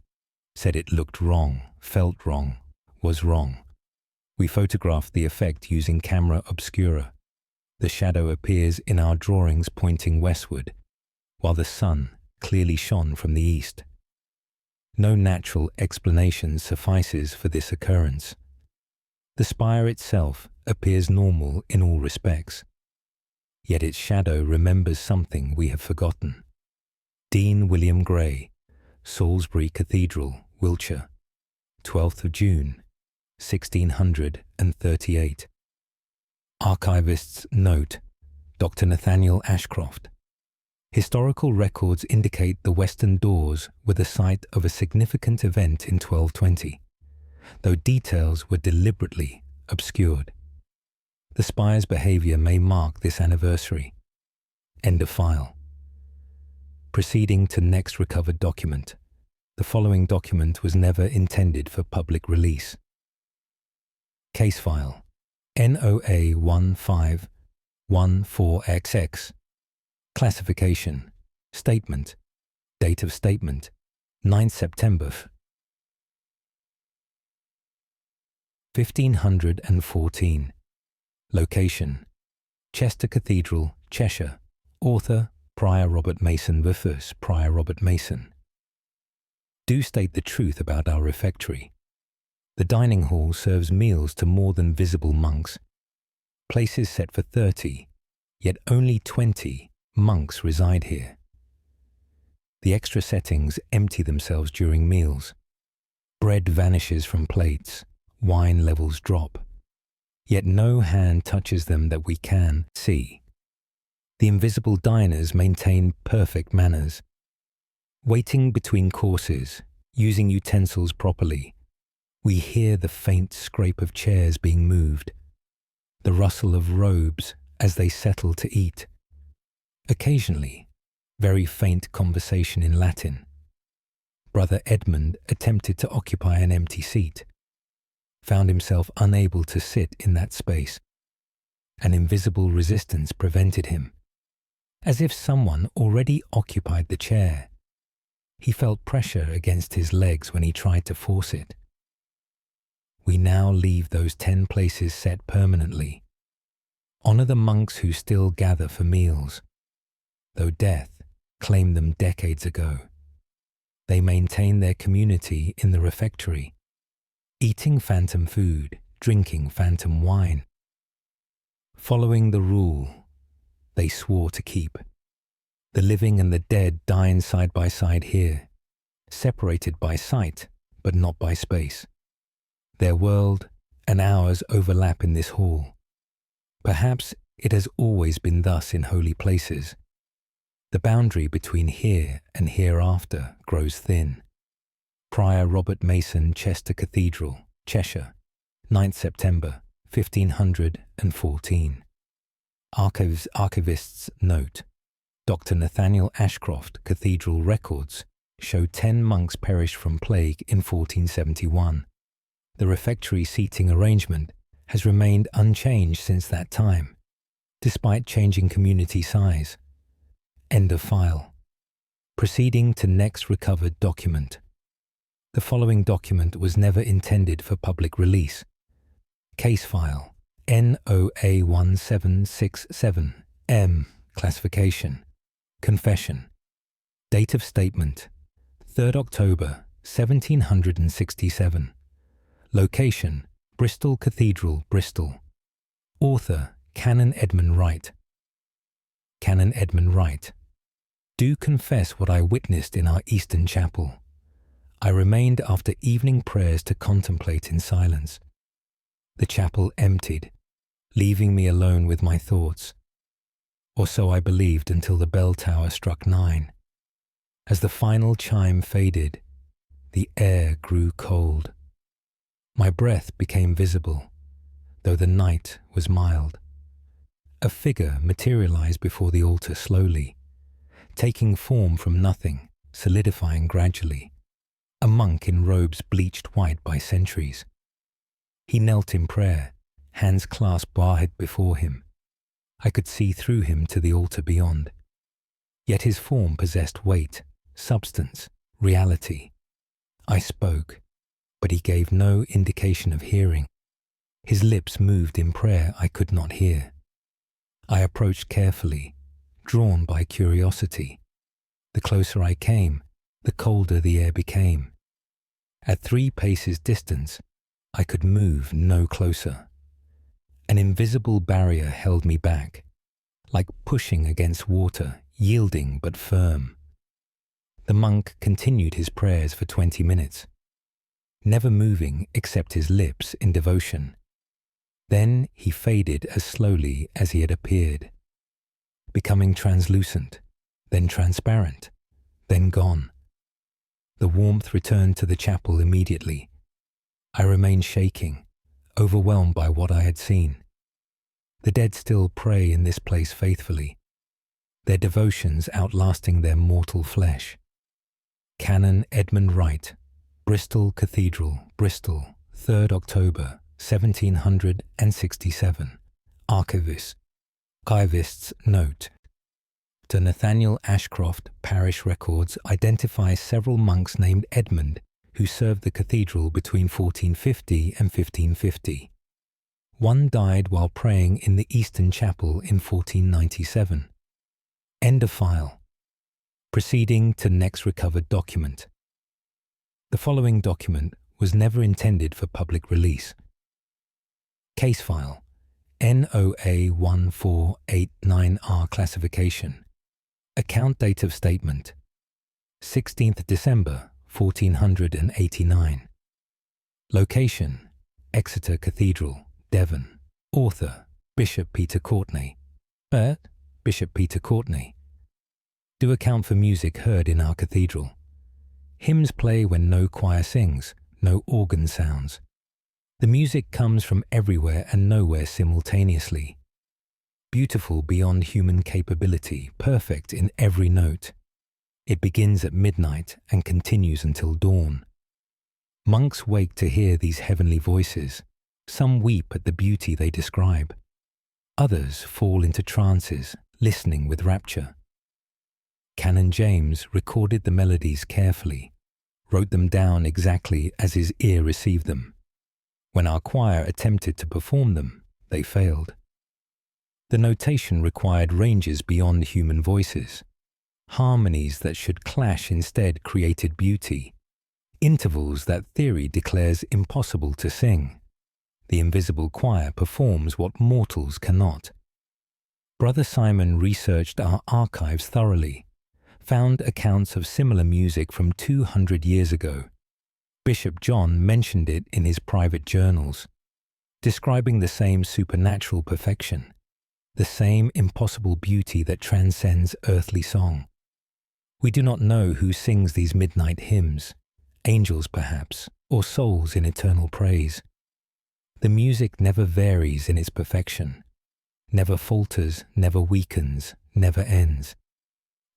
said it looked wrong, felt wrong, was wrong. We photographed the effect using camera obscura. The shadow appears in our drawings pointing westward, while the sun clearly shone from the east. No natural explanation suffices for this occurrence. The spire itself appears normal in all respects, yet its shadow remembers something we have forgotten. Dean William Gray, Salisbury Cathedral, Wiltshire, 12th of June, 1638. Archivists note: Dr. Nathaniel Ashcroft. Historical records indicate the western doors were the site of a significant event in 1220, though details were deliberately obscured. The spire's behavior may mark this anniversary. End of file. Proceeding to next recovered document. The following document was never intended for public release. Case file NOA 14XX. Classification. Statement. Date of statement. 9th September 1514. Location. Chester Cathedral, Cheshire. Author, Prior Robert Mason V. Prior Robert Mason. Do state the truth about our refectory. The dining hall serves meals to more than visible monks. Places set for 30, yet only 20 monks reside here. The extra settings empty themselves during meals. Bread vanishes from plates, wine levels drop, yet no hand touches them that we can see. The invisible diners maintain perfect manners. Waiting between courses, using utensils properly, we hear the faint scrape of chairs being moved, the rustle of robes as they settle to eat. Occasionally, very faint conversation in Latin. Brother Edmund attempted to occupy an empty seat, found himself unable to sit in that space. An invisible resistance prevented him, as if someone already occupied the chair. He felt pressure against his legs when he tried to force it. We now leave those 10 places set permanently. Honor the monks who still gather for meals, though death claimed them decades ago. They maintain their community in the refectory, eating phantom food, drinking phantom wine. Following the rule they swore to keep. The living and the dead dine side by side here, separated by sight, but not by space. Their world and ours overlap in this hall. Perhaps it has always been thus in holy places. The boundary between here and hereafter grows thin. Prior Robert Mason, Chester Cathedral, Cheshire, 9th September, 1514. Archivist's note. Dr. Nathaniel Ashcroft Cathedral records show 10 monks perished from plague in 1471. The refectory seating arrangement has remained unchanged since that time, despite changing community size. End of file. Proceeding to next recovered document. The following document was never intended for public release. Case file NOA1767M. Classification. Confession. Date of statement 3rd October 1767. Location Bristol Cathedral, Bristol. Author Canon Edmund Wright. Canon Edmund Wright. Do confess what I witnessed in our Eastern chapel. I remained after evening prayers to contemplate in silence. The chapel emptied, leaving me alone with my thoughts. Or so I believed until the bell tower struck 9. As the final chime faded, the air grew cold. My breath became visible, though the night was mild. A figure materialized before the altar slowly, taking form from nothing, solidifying gradually. A monk in robes bleached white by centuries. He knelt in prayer, hands clasped barhead before him. I could see through him to the altar beyond. Yet his form possessed weight, substance, reality. I spoke, but he gave no indication of hearing. His lips moved in prayer I could not hear. I approached carefully, drawn by curiosity. The closer I came, the colder the air became. At 3 paces distance, I could move no closer. An invisible barrier held me back, like pushing against water, yielding but firm. The monk continued his prayers for 20 minutes, never moving except his lips in devotion. Then he faded as slowly as he had appeared, becoming translucent, then transparent, then gone. The warmth returned to the chapel immediately. I remained shaking, overwhelmed by what I had seen. The dead still pray in this place faithfully, their devotions outlasting their mortal flesh. Canon Edmund Wright, Bristol Cathedral, Bristol, 3rd October, 1767. Archivist. Archivist's note. Dr. Nathaniel Ashcroft parish records identify several monks named Edmund who served the cathedral between 1450 and 1550. One died while praying in the Eastern Chapel in 1497. End of file. Proceeding to next recovered document. The following document was never intended for public release. Case file NOA 1489R classification. Account date of statement 16th December 1489. Location Exeter Cathedral, Devon. Author Bishop Peter Courtney. Bishop Peter Courtney. Do account for music heard in our cathedral. Hymns play when no choir sings, no organ sounds. The music comes from everywhere and nowhere simultaneously. Beautiful beyond human capability, perfect in every note. It begins at midnight and continues until dawn. Monks wake to hear these heavenly voices. Some weep at the beauty they describe. Others fall into trances, listening with rapture. Canon James recorded the melodies carefully, wrote them down exactly as his ear received them. When our choir attempted to perform them, they failed. The notation required ranges beyond human voices. Harmonies that should clash instead created beauty. Intervals that theory declares impossible to sing. The invisible choir performs what mortals cannot. Brother Simon researched our archives thoroughly, found accounts of similar music from 200 years ago. Bishop John mentioned it in his private journals, describing the same supernatural perfection, the same impossible beauty that transcends earthly song. We do not know who sings these midnight hymns, angels perhaps, or souls in eternal praise. The music never varies in its perfection, never falters, never weakens, never ends.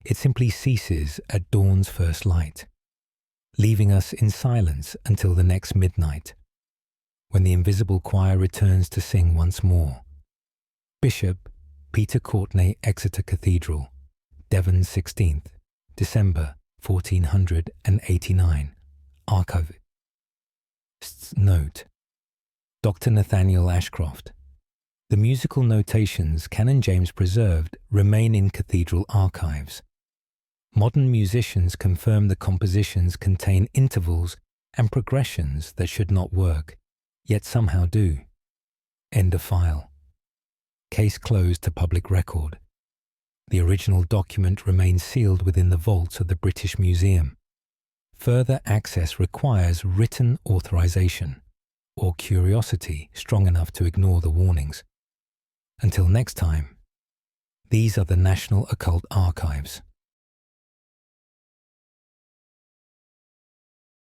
It simply ceases at dawn's first light, leaving us in silence until the next midnight, when the invisible choir returns to sing once more. Bishop Peter Courtney, Exeter Cathedral, Devon, 16th December 1489. Archivist's note. Dr. Nathaniel Ashcroft. The musical notations Canon James preserved remain in cathedral archives. Modern musicians confirm the compositions contain intervals and progressions that should not work, yet somehow do. End of file. Case closed to public record. The original document remains sealed within the vaults of the British Museum. Further access requires written authorization or curiosity strong enough to ignore the warnings. Until next time, these are the National Occult Archives.